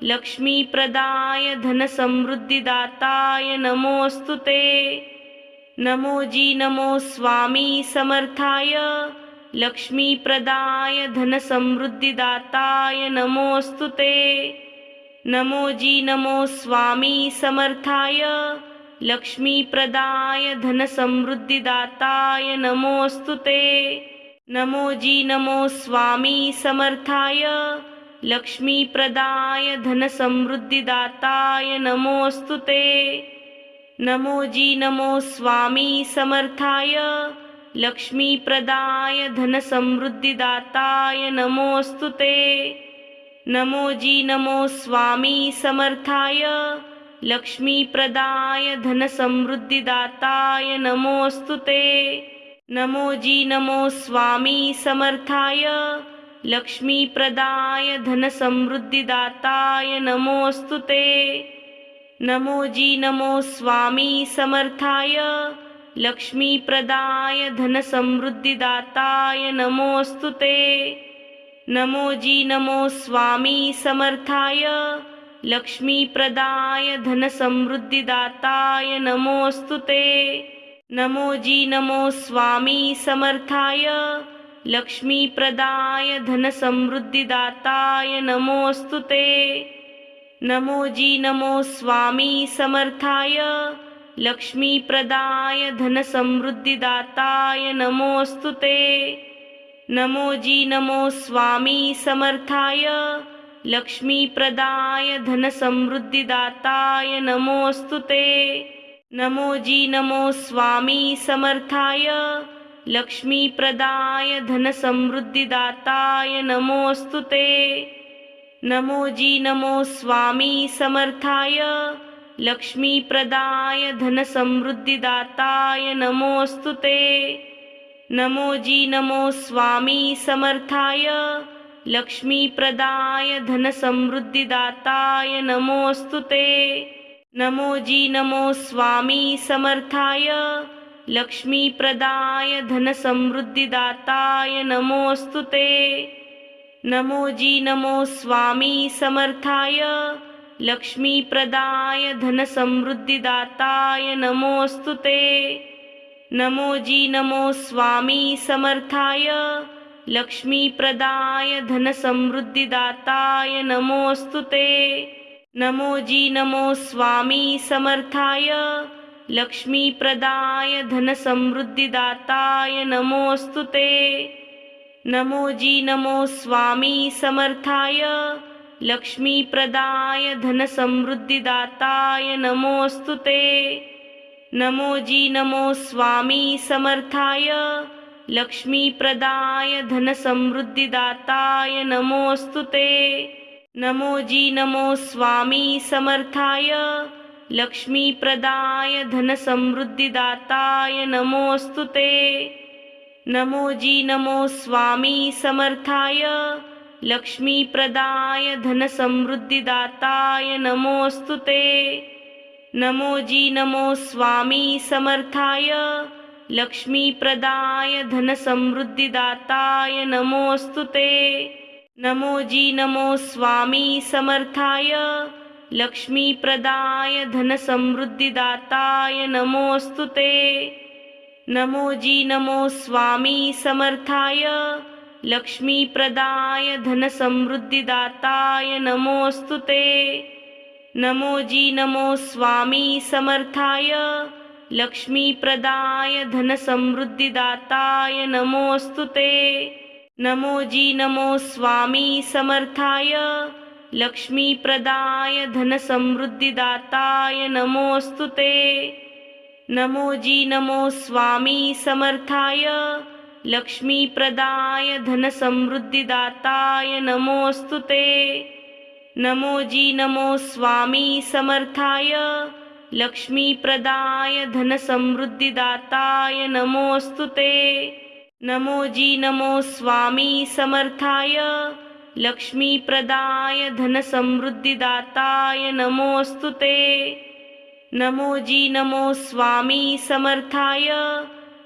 Speaker 1: लक्ष्मीप्रदाय धनसमृद्धिदाताय नमोऽस्तु ते। नमो जी नमो स्वामी समर्थाय लक्ष्मीप्रदाय धनसमृद्धिदाताय नमोऽस्तु ते। नमो जी नमो स्वामी समर्थाय लक्ष्मीप्रदाय धनसमृद्धिदाताय नमोऽस्तु ते। नमो जी नमो स्वामी समर्थाय लक्ष्मीप्रदाय धनसमृद्धिदाताय नमोऽस्तु ते। नमो जी नमो स्वामी समर्थाय लक्ष्मीप्रदाय धनसमृद्धिदाताय नमोऽस्तु ते। नमो जी नमो स्वामी समर्थाय लक्ष्मीप्रदाय धनसमृद्धिदाताय नमोऽस्तु ते। नमो जी नमो स्वामी समर्थाय लक्ष्मीप्रदाय धनसमृद्धिदाताय नमोऽस्तु ते। नमो जी नमो स्वामी समर्थाय लक्ष्मीप्रदाय धनसमृद्धिदाताय नमोऽस्तु ते। नमो जी नमो स्वामी समर्थाय लक्ष्मीप्रदाय धनसमृद्धिदाताय नमोऽस्तु ते। नमो जी नमो स्वामी समर्थाय लक्ष्मीप्रदाय धनसमृद्धिदाताय नमोऽस्तु ते। नमो जी नमो स्वामी समर्थाय लक्ष्मीप्रदाय धनसमृद्धिदाताय नमोऽस्तु ते। नमो जी नमो स्वामी समर्थाय लक्ष्मीप्रदाय धनसमृद्धिदाताय नमोऽस्तु ते। नमो जी नमो स्वामी समर्थाय लक्ष्मीप्रदाय धनसमृद्धिदाताय नमोऽस्तु ते। नमो जी नमो स्वामी समर्थाय लक्ष्मीप्रदाय धनसमृद्धिदाताय नमोऽस्तु ते। नमो जी नमो स्वामी समर्थाय लक्ष्मीप्रदाय धनसमृद्धिदाताय नमोऽस्तु ते। नमो जी नमो स्वामी समर्थाय लक्ष्मीप्रदाय धनसमृद्धिदाताय नमोऽस्तु ते। नमो जी नमो स्वामी समर्थाय लक्ष्मीप्रदाय धनसमृद्धिदाताय नमोऽस्तु ते। नमो जी नमो स्वामी समर्थाय लक्ष्मीप्रदाय धनसमृद्धिदाताय नमोऽस्तु ते। नमो जी नमो स्वामी समर्थाय लक्ष्मीप्रदाय धनसमृद्धिदाताय नमोऽस्तु ते। नमो जी नमो स्वामी समर्थाय लक्ष्मीप्रदाय धनसमृद्धिदाताय नमोऽस्तु ते। नमो जी नमो स्वामी समर्थाय लक्ष्मीप्रदाय धनसमृद्धिदाताय नमोऽस्तु ते। नमो जी नमो स्वामी समर्थाय लक्ष्मीप्रदाय धनसमृद्धिदाताय नमोऽस्तु ते। नमो जी नमो स्वामी समर्थाय लक्ष्मीप्रदाय धनसमृद्धिदाताय नमोऽस्तु ते। नमो जी नमो स्वामी समर्थाय लक्ष्मीप्रदाय धनसमृद्धिदाताय नमोऽस्तु ते। नमो जी नमो स्वामी समर्थाय लक्ष्मीप्रदाय धनसमृद्धिदाताय नमोऽस्तु ते। नमो जी नमो स्वामी समर्थाय लक्ष्मीप्रदाय धनसमृद्धिदाताय नमोऽस्तु ते। नमो जी नमो स्वामी समर्थाय लक्ष्मीप्रदाय धनसमृद्धिदाताय नमोऽस्तु ते। नमो जी नमो स्वामी समर्थाय लक्ष्मीप्रदाय धनसमृद्धिदाताय नमोऽस्तु ते। नमो जी नमो स्वामी समर्थाय लक्ष्मीप्रदाय धनसमृद्धिदाताय नमोऽस्तु ते। नमो जी नमो स्वामी समर्थाय लक्ष्मीप्रदाय धनसमृद्धिदाताय नमोऽस्तु ते। नमो जी नमो स्वामी समर्थाय लक्ष्मीप्रदाय धनसमृद्धिदाताय नमोऽस्तु ते। नमो जी नमो स्वामी समर्थाय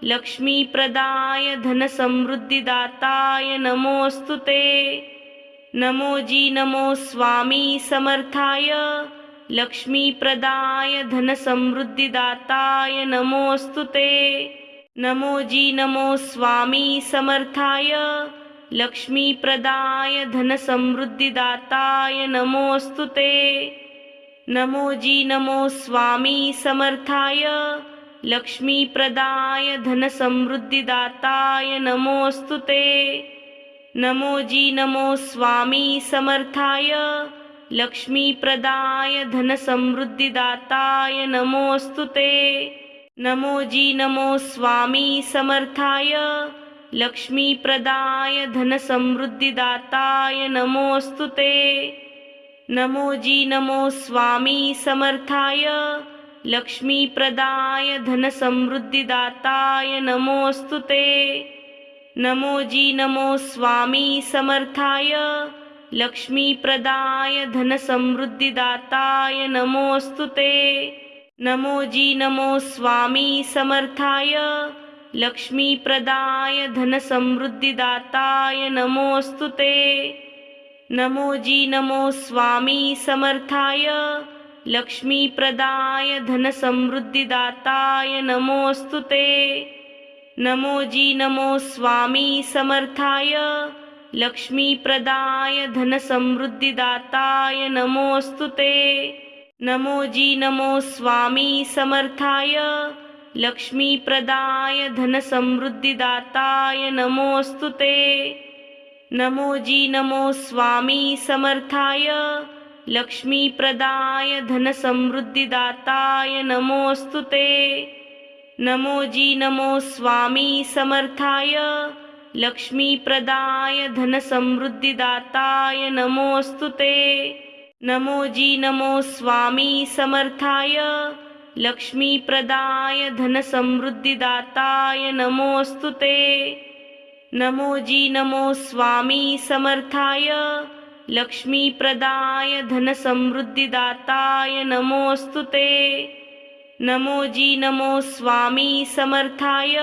Speaker 1: लक्ष्मीप्रदाय धनसमृद्धिदाताय नमोऽस्तु ते। नमो जी नमो स्वामी समर्थाय लक्ष्मीप्रदाय धनसमृद्धिदाताय नमोऽस्तु ते। नमो जी नमो स्वामी समर्थाय लक्ष्मीप्रदाय धनसमृद्धिदाताय नमोऽस्तु ते। नमो जी नमो स्वामी समर्थाय लक्ष्मीप्रदाय धनसमृद्धिदाताय नमोऽस्तु ते। नमो जी नमो स्वामी समर्थाय लक्ष्मीप्रदाय धनसमृद्धिदाताय नमोऽस्तु ते। नमो जी नमो स्वामी समर्थाय लक्ष्मीप्रदाय धनसमृद्धिदाताय नमोऽस्तु ते। नमो जी नमो स्वामी समर्थाय लक्ष्मीप्रदाय धनसमृद्धिदाताय नमोऽस्तु ते। नमो जी नमो स्वामी समर्थाय लक्ष्मीप्रदाय धनसमृद्धिदाताय नमोऽस्तु ते। नमो जी नमो स्वामी समर्थाय लक्ष्मीप्रदाय धनसमृद्धिदाताय नमोऽस्तु ते। नमो जी नमो स्वामी समर्थाय लक्ष्मीप्रदाय धनसमृद्धिदाताय नमोऽस्तु ते। नमो जी नमो स्वामी समर्थाय लक्ष्मीप्रदाय धनसमृद्धिदाताय नमोऽस्तु ते। नमो जी नमो स्वामी समर्थाय लक्ष्मीप्रदाय धनसमृद्धिदाताय नमोऽस्तु ते। नमो जी नमो स्वामी समर्थाय लक्ष्मीप्रदाय धनसमृद्धिदाताय नमोऽस्तु ते। नमो जी नमो स्वामी समर्थाय लक्ष्मीप्रदाय धनसमृद्धिदाताय नमोऽस्तु ते। नमो जी नमो स्वामी समर्थाय लक्ष्मीप्रदाय धनसमृद्धिदाताय नमोऽस्तु ते। नमो जी नमो स्वामी समर्थाय लक्ष्मीप्रदाय धनसमृद्धिदाताय नमोऽस्तु ते। नमो जी नमो स्वामी समर्थाय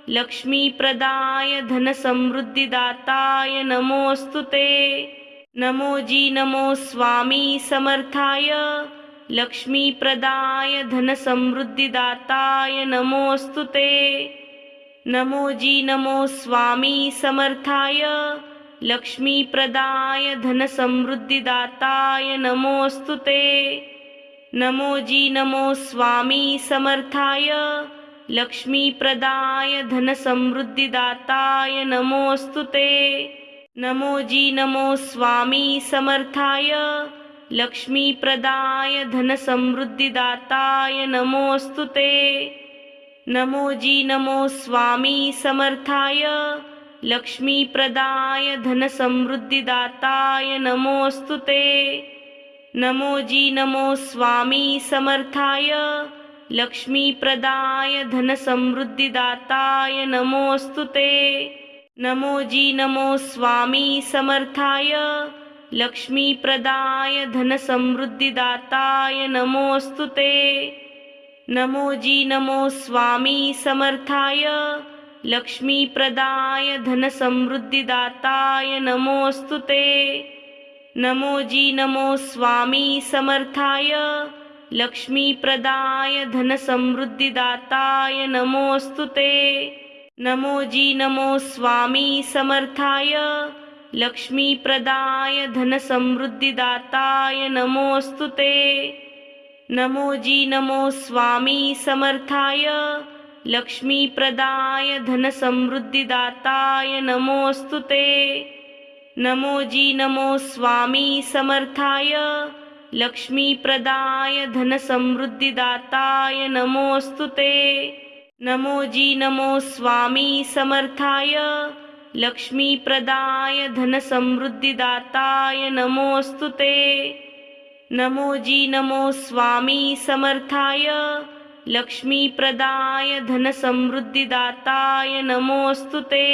Speaker 1: लक्ष्मीप्रदाय धनसमृद्धिदाताय नमोऽस्तु ते। नमो जी नमो स्वामी समर्थाय लक्ष्मीप्रदाय धनसमृद्धिदाताय नमोऽस्तु ते। नमो जी नमो स्वामी समर्थाय लक्ष्मीप्रदाय धनसमृद्धिदाताय नमोऽस्तु ते। नमो जी नमो स्वामी समर्थाय लक्ष्मीप्रदाय धनसमृद्धिदाताय नमोऽस्तु ते। नमो जी नमो स्वामी समर्थाय लक्ष्मीप्रदाय धनसमृद्धिदाताय नमोऽस्तु ते। नमो जी नमो स्वामी समर्थाय लक्ष्मीप्रदाय धनसमृद्धिदाताय नमोऽस्तु ते। नमो जी नमो स्वामी समर्थाय लक्ष्मीप्रदाय धनसमृद्धिदाताय नमोऽस्तु ते। नमो जी नमो स्वामी समर्थाय लक्ष्मीप्रदाय धनसमृद्धिदाताय नमोऽस्तु ते। नमो जी नमो स्वामी समर्थाय लक्ष्मीप्रदाय धनसमृद्धिदाताय नमोऽस्तु ते। नमो जी नमो स्वामी समर्थाय लक्ष्मीप्रदाय धनसमृद्धिदाताय नमोऽस्तु ते। नमो जी नमो स्वामी समर्थाय लक्ष्मीप्रदाय धनसमृद्धिदाताय नमोऽस्तु ते। नमो जी नमो स्वामी समर्थाय लक्ष्मीप्रदाय धनसमृद्धिदाताय नमोऽस्तु ते। नमो जी नमो स्वामी समर्थाय लक्ष्मीप्रदाय धनसमृद्धिदाताय नमोऽस्तु ते। नमो जी नमो स्वामी समर्थाय लक्ष्मीप्रदाय धनसमृद्धिदाताय नमोऽस्तु ते। नमो जी नमो स्वामी समर्थाय लक्ष्मीप्रदाय धनसमृद्धिदाताय नमोऽस्तु ते।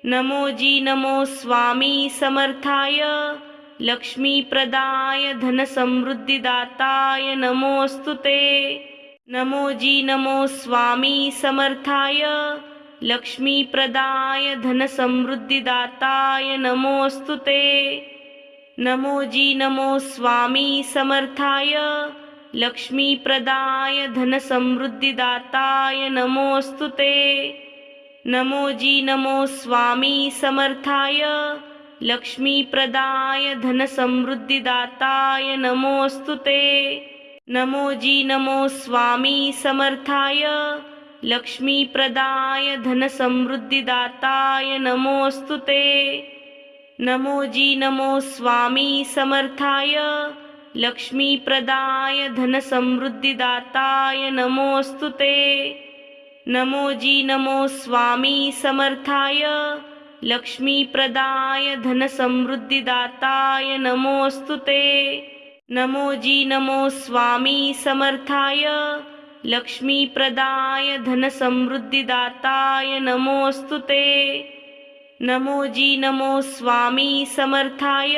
Speaker 1: नमो जी नमो स्वामी समर्थाय लक्ष्मीप्रदाय धनसमृद्धिदाताय नमोऽस्तु ते। नमो जी नमो स्वामी समर्थाय लक्ष्मीप्रदाय धनसमृद्धिदाताय नमोऽस्तु ते। नमो जी नमो स्वामी समर्थाय लक्ष्मीप्रदाय धनसमृद्धिदाताय नमोऽस्तु ते। नमो जी नमो स्वामी समर्थाय लक्ष्मीप्रदाय धनसमृद्धिदाताय नमोऽस्तु ते। नमो जी नमो स्वामी समर्थाय लक्ष्मीप्रदाय धनसमृद्धिदाताय नमोऽस्तु ते। नमो जी नमो स्वामी समर्थाय लक्ष्मीप्रदाय धनसमृद्धिदाताय नमोऽस्तु ते। नमो जी नमो स्वामी समर्थाय लक्ष्मीप्रदाय धनसमृद्धिदाताय नमोऽस्तु ते। नमो जी नमो स्वामी समर्थाय लक्ष्मीप्रदाय धनसमृद्धिदाताय नमोऽस्तु ते। नमो जी नमो स्वामी समर्थाय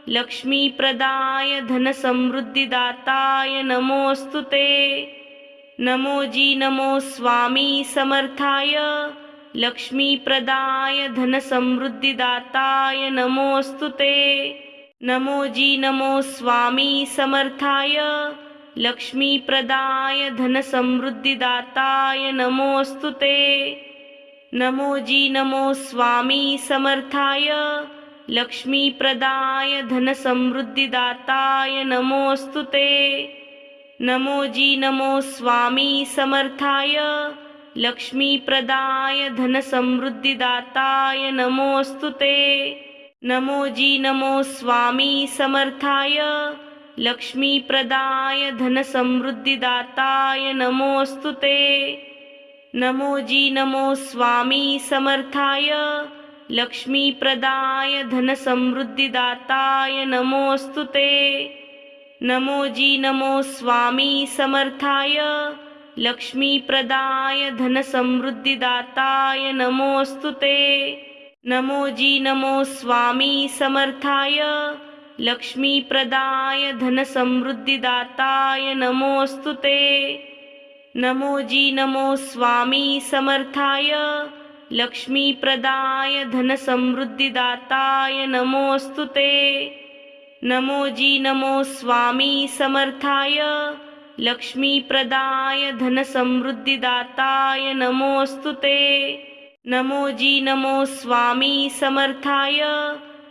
Speaker 1: लक्ष्मीप्रदाय धनसमृद्धिदाताय नमोऽस्तु ते। नमो जी नमो स्वामी समर्थाय लक्ष्मीप्रदाय धनसमृद्धिदाताय नमोऽस्तु ते। नमो जी नमो स्वामी समर्थाय लक्ष्मीप्रदाय धनसमृद्धिदाताय नमोऽस्तु ते। नमो जी नमो स्वामी समर्थाय लक्ष्मीप्रदाय धनसमृद्धिदाताय नमोऽस्तु ते। नमो जी नमो स्वामी समर्थाय लक्ष्मीप्रदाय धनसमृद्धिदाताय नमोऽस्तु ते। नमो जी नमो स्वामी समर्थाय लक्ष्मीप्रदाय धनसमृद्धिदाताय नमोऽस्तु ते। नमो जी नमो स्वामी समर्थाय लक्ष्मीप्रदाय धनसमृद्धिदाताय नमोऽस्तु ते। नमो जी नमो स्वामी समर्थाय लक्ष्मीप्रदाय धनसमृद्धिदाताय नमोऽस्तु ते। नमो जी नमो स्वामी समर्थाय लक्ष्मीप्रदाय धनसमृद्धिदाताय नमोऽस्तु ते। नमो जी नमो स्वामी समर्थाय लक्ष्मीप्रदाय धनसमृद्धिदाताय नमोऽस्तु ते। नमो जी नमो स्वामी समर्थाय लक्ष्मीप्रदाय धनसमृद्धिदाताय नमोऽस्तु ते। नमो जी नमो स्वामी समर्थाय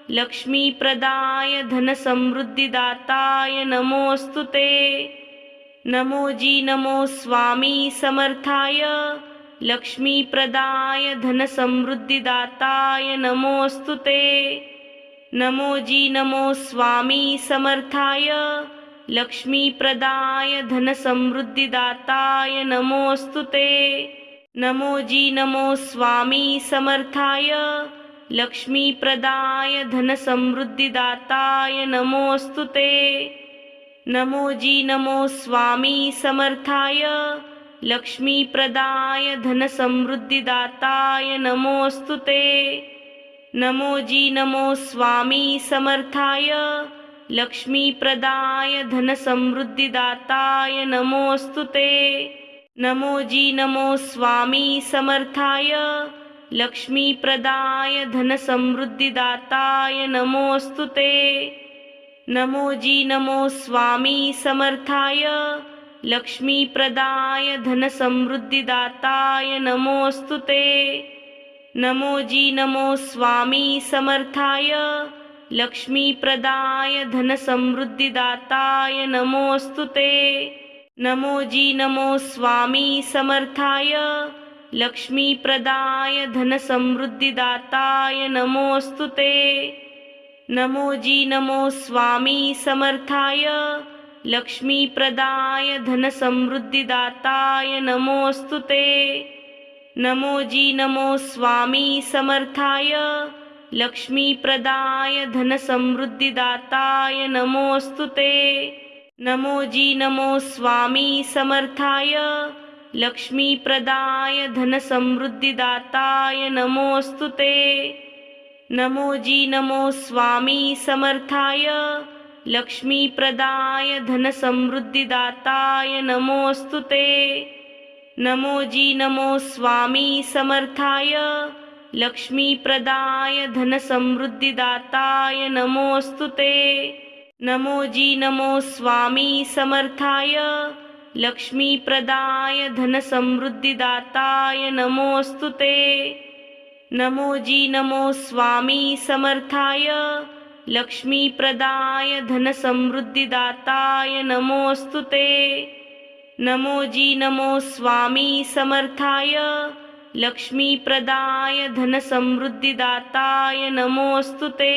Speaker 1: लक्ष्मीप्रदाय धनसमृद्धिदाताय नमोऽस्तु ते। नमो जी नमो स्वामी समर्थाय लक्ष्मीप्रदाय धनसमृद्धिदाताय नमोऽस्तु ते। नमो जी नमो स्वामी समर्थाय लक्ष्मीप्रदाय धनसमृद्धिदाताय नमोऽस्तु ते। नमो जी नमो स्वामी समर्थाय लक्ष्मीप्रदाय धनसमृद्धिदाताय नमोऽस्तु ते। नमो जी नमो स्वामी समर्थाय लक्ष्मीप्रदाय धनसमृद्धिदाताय नमोऽस्तु ते। नमो जी नमो स्वामी समर्थाय लक्ष्मीप्रदाय धनसमृद्धिदाताय नमोऽस्तु ते। नमो जी नमो स्वामी समर्थाय लक्ष्मीप्रदाय धनसमृद्धिदाताय नमोऽस्तु ते। नमो जी नमो स्वामी समर्थाय लक्ष्मीप्रदाय धनसमृद्धिदाताय नमोऽस्तु ते। नमो जी नमो स्वामी समर्थाय लक्ष्मीप्रदाय धनसमृद्धिदाताय नमोऽस्तु ते। नमो जी नमो स्वामी समर्थाय लक्ष्मीप्रदाय धनसमृद्धिदाताय नमोऽस्तु ते। नमो जी नमो स्वामी समर्थाय लक्ष्मीप्रदाय धनसमृद्धिदाताय नमोऽस्तु ते। नमो जी नमो स्वामी समर्थाय लक्ष्मीप्रदाय धनसमृद्धिदाताय नमोऽस्तु ते। नमो जी नमो स्वामी समर्थाय लक्ष्मीप्रदाय धनसमृद्धिदाताय नमोऽस्तु ते। नमो जी नमो स्वामी समर्थाय लक्ष्मीप्रदाय धनसमृद्धिदाताय नमोऽस्तु ते। नमो जी नमो स्वामी समर्थाय लक्ष्मीप्रदाय धनसमृद्धिदाताय नमोऽस्तु ते। नमो जी नमो स्वामी समर्थाय लक्ष्मीप्रदाय धनसमृद्धिदाताय नमोऽस्तु ते। नमो जी नमो स्वामी समर्थाय लक्ष्मीप्रदाय धनसमृद्धिदाताय नमोऽस्तु ते। नमो जी नमो स्वामी समर्थाय लक्ष्मीप्रदाय धनसमृद्धिदाताय नमोऽस्तु ते।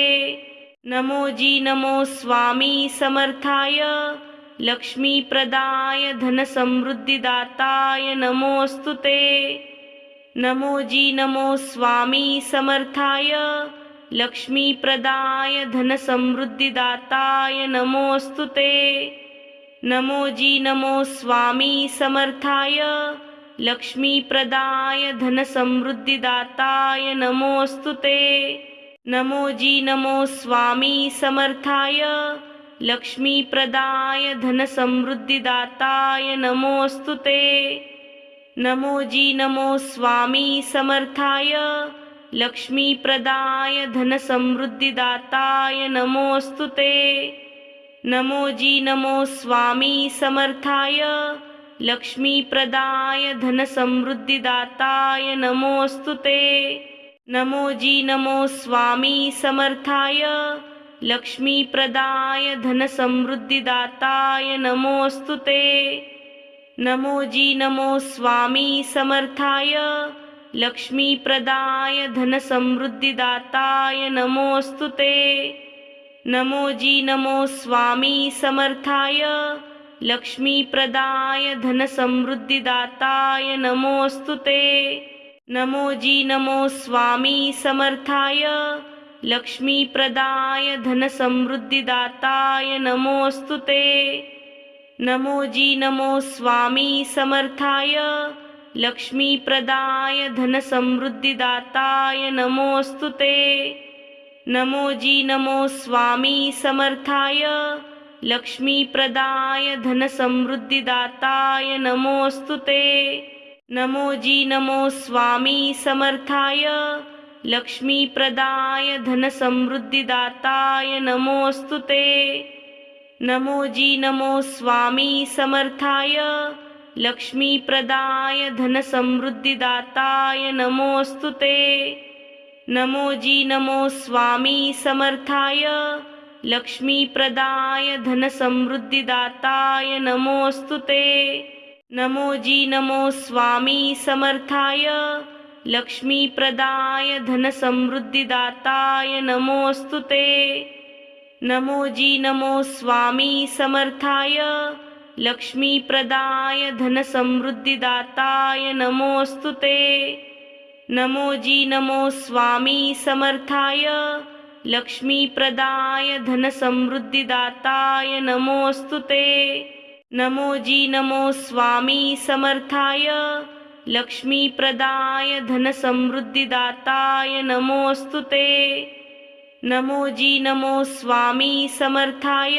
Speaker 1: नमो जी नमो स्वामी समर्थाय लक्ष्मीप्रदाय धनसमृद्धिदाताय नमोऽस्तु ते। नमो जी नमो स्वामी समर्थाय लक्ष्मीप्रदाय धनसमृद्धिदाताय नमोऽस्तु ते। नमो जी नमो स्वामी समर्थाय लक्ष्मीप्रदाय धनसमृद्धिदाताय नमोऽस्तु ते। नमो जी नमो स्वामी समर्थाय लक्ष्मीप्रदाय धनसमृद्धिदाताय नमोऽस्तु ते। नमो जी नमो स्वामी समर्थाय लक्ष्मीप्रदाय धनसमृद्धिदाताय नमोऽस्तु ते। नमो जी नमो स्वामी समर्थाय लक्ष्मीप्रदाय धनसमृद्धिदाताय नमोऽस्तु ते। नमो जी नमो स्वामी समर्थाय लक्ष्मीप्रदाय धनसमृद्धिदाताय नमोऽस्तु ते। नमो जी नमो स्वामी समर्थाय लक्ष्मीप्रदाय धनसमृद्धिदाताय नमोऽस्तु ते। नमो जी नमो स्वामी समर्थाय लक्ष्मीप्रदाय धनसमृद्धिदाताय नमोऽस्तु ते। नमो जी नमो स्वामी समर्थाय लक्ष्मीप्रदाय धनसमृद्धिदाताय नमोऽस्तु ते। नमो जी नमो स्वामी समर्थाय लक्ष्मीप्रदाय धनसमृद्धिदाताय नमोऽस्तु ते। नमो जी नमो स्वामी समर्थाय लक्ष्मीप्रदाय धनसमृद्धिदाताय नमोऽस्तु ते। नमो जी नमो स्वामी समर्थाय लक्ष्मीप्रदाय धनसमृद्धिदाताय नमोऽस्तु ते। नमो जी नमो स्वामी समर्थाय लक्ष्मीप्रदाय धनसमृद्धिदाताय नमोऽस्तु ते। नमो जी नमो स्वामी समर्थाय लक्ष्मीप्रदाय धनसमृद्धिदाताय नमोऽस्तु ते। नमो जी नमो स्वामी समर्थाय लक्ष्मीप्रदाय धनसमृद्धिदाताय नमोऽस्तु ते। नमो जी नमो स्वामी समर्थाय लक्ष्मीप्रदाय धनसमृद्धिदाताय नमोऽस्तु ते। नमो जी नमो स्वामी समर्थाय लक्ष्मीप्रदाय धनसमृद्धिदाताय नमोऽस्तु ते। नमो जी नमो स्वामी समर्थाय लक्ष्मीप्रदाय धनसमृद्धिदाताय नमोऽस्तु ते। नमो जी नमो स्वामी समर्थाय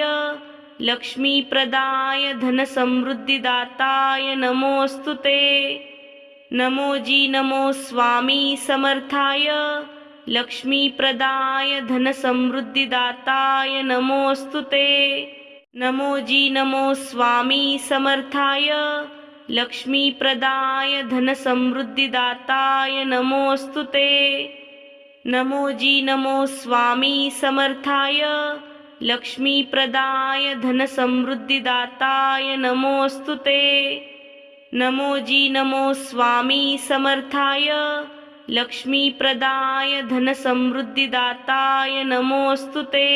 Speaker 1: लक्ष्मीप्रदाय धनसमृद्धिदाताय नमोऽस्तु ते। नमो जी नमो स्वामी समर्थाय लक्ष्मीप्रदाय धनसमृद्धिदाताय नमोऽस्तु ते। नमो जी नमो स्वामी समर्थाय लक्ष्मीप्रदाय धनसमृद्धिदाताय नमोऽस्तु ते। नमो जी नमो स्वामी समर्थाय लक्ष्मीप्रदाय धनसमृद्धिदाताय नमोऽस्तु ते। नमो जी नमो स्वामी समर्थाय लक्ष्मीप्रदाय धनसमृद्धिदाताय नमोऽस्तु ते।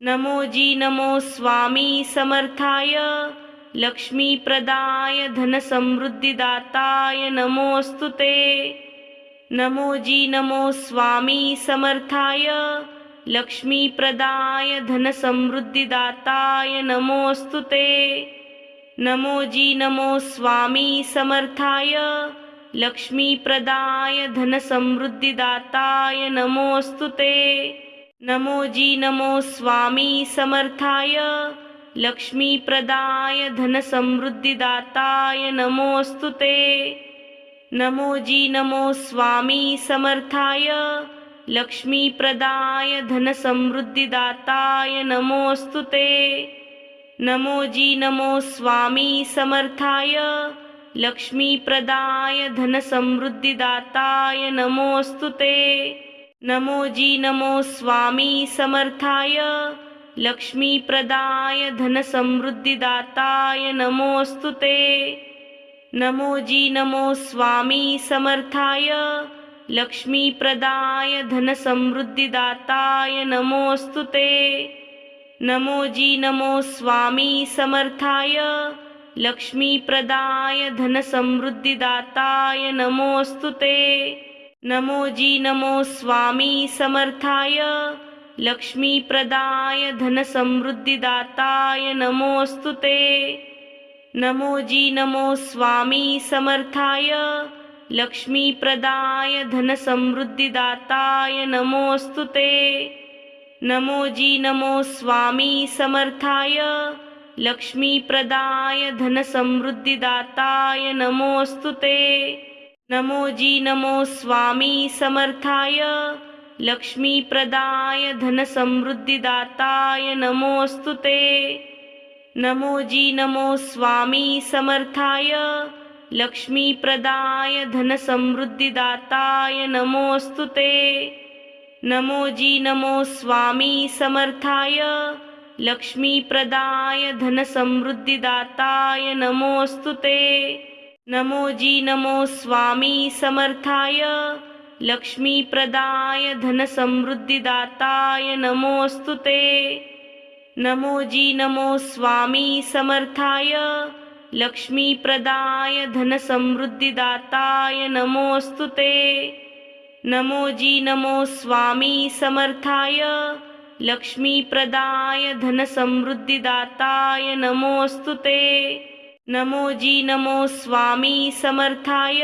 Speaker 1: नमो जी नमो स्वामी समर्थाय लक्ष्मीप्रदाय धनसमृद्धिदाताय नमोऽस्तु ते। नमो जी नमो स्वामी समर्थाय लक्ष्मीप्रदाय धनसमृद्धिदाताय नमोऽस्तु ते। नमो जी नमो स्वामी समर्थाय लक्ष्मीप्रदाय धनसमृद्धिदाताय नमोऽस्तु ते। नमो जी नमो स्वामी समर्थाय लक्ष्मीप्रदाय धनसमृद्धिदाताय नमोऽस्तु ते। नमो जी नमो स्वामी समर्थाय लक्ष्मीप्रदाय धनसमृद्धिदाताय नमोऽस्तु ते। नमो जी नमो स्वामी समर्थाय लक्ष्मीप्रदाय धनसमृद्धिदाताय नमोऽस्तु ते। नमो जी नमो स्वामी समर्थाय लक्ष्मीप्रदाय धनसमृद्धिदाताय नमोऽस्तु ते। नमो जी नमो स्वामी समर्थाय लक्ष्मीप्रदाय धनसमृद्धिदाताय नमोऽस्तु ते। नमो जी नमो स्वामी समर्थाय लक्ष्मीप्रदाय धनसमृद्धिदाताय नमोऽस्तु ते। नमो जी नमो स्वामी समर्थाय लक्ष्मीप्रदाय धनसमृद्धिदाताय नमोऽस्तु ते। नमो जी नमो स्वामी समर्थाय लक्ष्मीप्रदाय धनसमृद्धिदाताय नमोऽस्तु ते। नमो जी नमो स्वामी समर्थाय लक्ष्मीप्रदाय धनसमृद्धिदाताय नमोऽस्तु ते। नमो जी नमो स्वामी समर्थाय लक्ष्मीप्रदाय धनसमृद्धिदाताय नमोऽस्तु ते। नमो जी नमो स्वामी समर्थाय लक्ष्मीप्रदाय धनसमृद्धिदाताय नमोऽस्तु ते। नमो जी नमो स्वामी समर्थाय लक्ष्मीप्रदाय धनसमृद्धिदाताय नमोऽस्तु ते। नमो जी नमो स्वामी समर्थाय लक्ष्मीप्रदाय धनसमृद्धिदाताय नमोऽस्तु ते। नमो जी नमो स्वामी समर्थाय लक्ष्मीप्रदाय धनसमृद्धिदाताय नमोऽस्तु ते। नमो जी नमो स्वामी समर्थाय लक्ष्मीप्रदाय धनसमृद्धिदाताय नमोऽस्तु ते। नमो जी नमो स्वामी समर्थाय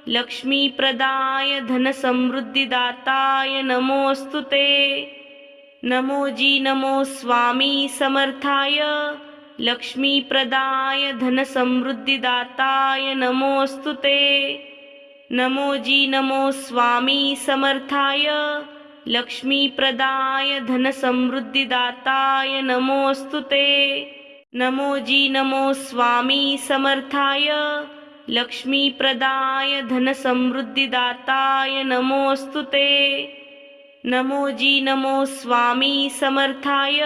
Speaker 1: लक्ष्मीप्रदाय धनसमृद्धिदाताय नमोऽस्तु ते। नमो जी नमो स्वामी समर्थाय लक्ष्मीप्रदाय धनसमृद्धिदाताय नमोऽस्तु ते। नमो जी नमो स्वामी समर्थाय लक्ष्मीप्रदाय धनसमृद्धिदाताय नमोऽस्तु ते। नमो जी नमो स्वामी समर्थाय लक्ष्मीप्रदाय धनसमृद्धिदाताय नमोऽस्तु ते। नमो जी नमो स्वामी समर्थाय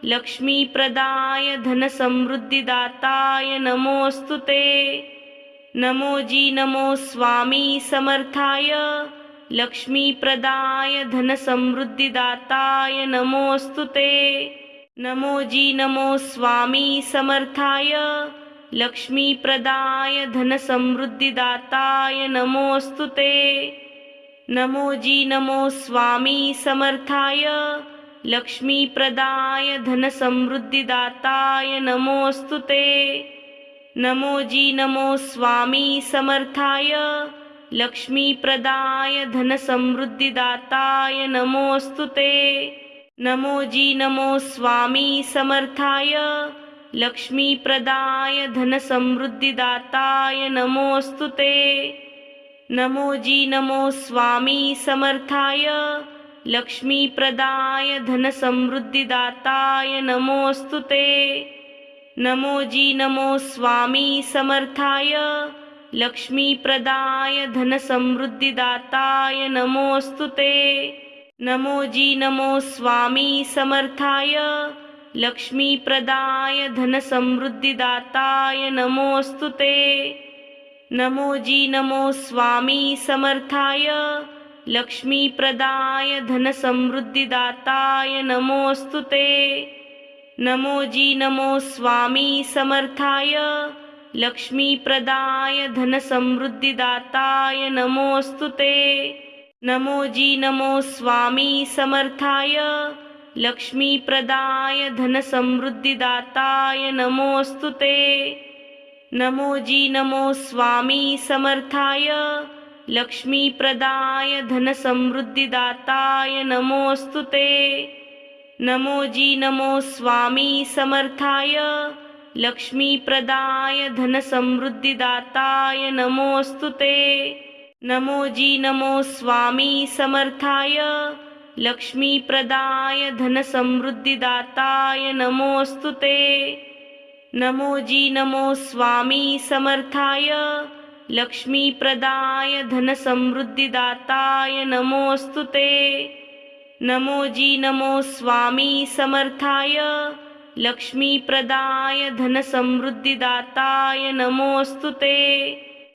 Speaker 1: लक्ष्मीप्रदाय धनसमृद्धिदाताय नमोऽस्तु ते। नमो जी नमो स्वामी समर्थाय लक्ष्मीप्रदाय धनसमृद्धिदाताय नमोऽस्तु ते। नमो जी नमो स्वामी समर्थाय लक्ष्मीप्रदाय धनसमृद्धिदाताय नमोऽस्तु ते। नमो जी नमो स्वामी समर्थाय लक्ष्मीप्रदाय धनसमृद्धिदाताय नमोऽस्तु ते। नमो जी नमो स्वामी समर्थाय लक्ष्मीप्रदाय धनसमृद्धिदाताय नमोऽस्तु ते। नमो जी नमो स्वामी समर्थाय लक्ष्मीप्रदाय धनसमृद्धिदाताय नमोऽस्तु ते। नमो जी नमो स्वामी समर्थाय लक्ष्मीप्रदाय धनसमृद्धिदाताय नमोऽस्तु ते। नमो जी नमो स्वामी समर्थाय लक्ष्मीप्रदाय धनसमृद्धिदाताय नमोऽस्तु ते। नमो जी नमो स्वामी समर्थाय लक्ष्मीप्रदाय धनसमृद्धिदाताय नमोऽस्तु ते। नमो जी नमो स्वामी समर्थाय लक्ष्मीप्रदाय धनसमृद्धिदाताय नमोऽस्तु ते। नमो जी नमो स्वामी समर्थाय लक्ष्मीप्रदाय धनसमृद्धिदाताय नमोऽस्तु ते। नमो जी नमो स्वामी समर्थाय लक्ष्मीप्रदाय धनसमृद्धिदाताय नमोऽस्तु ते। नमो जी नमो स्वामी समर्थाय लक्ष्मीप्रदाय धनसमृद्धिदाताय नमोऽस्तु ते। नमो जी नमो स्वामी समर्थाय लक्ष्मीप्रदाय धनसमृद्धिदाताय नमोऽस्तु ते। नमो जी नमो स्वामी समर्थाय लक्ष्मीप्रदाय धनसमृद्धिदाताय नमोऽस्तु ते। नमो जी नमो स्वामी समर्थाय लक्ष्मीप्रदाय धनसमृद्धिदाताय नमोऽस्तु ते। नमो जी नमो स्वामी समर्थाय लक्ष्मीप्रदाय धनसमृद्धिदाताय नमोऽस्तु ते।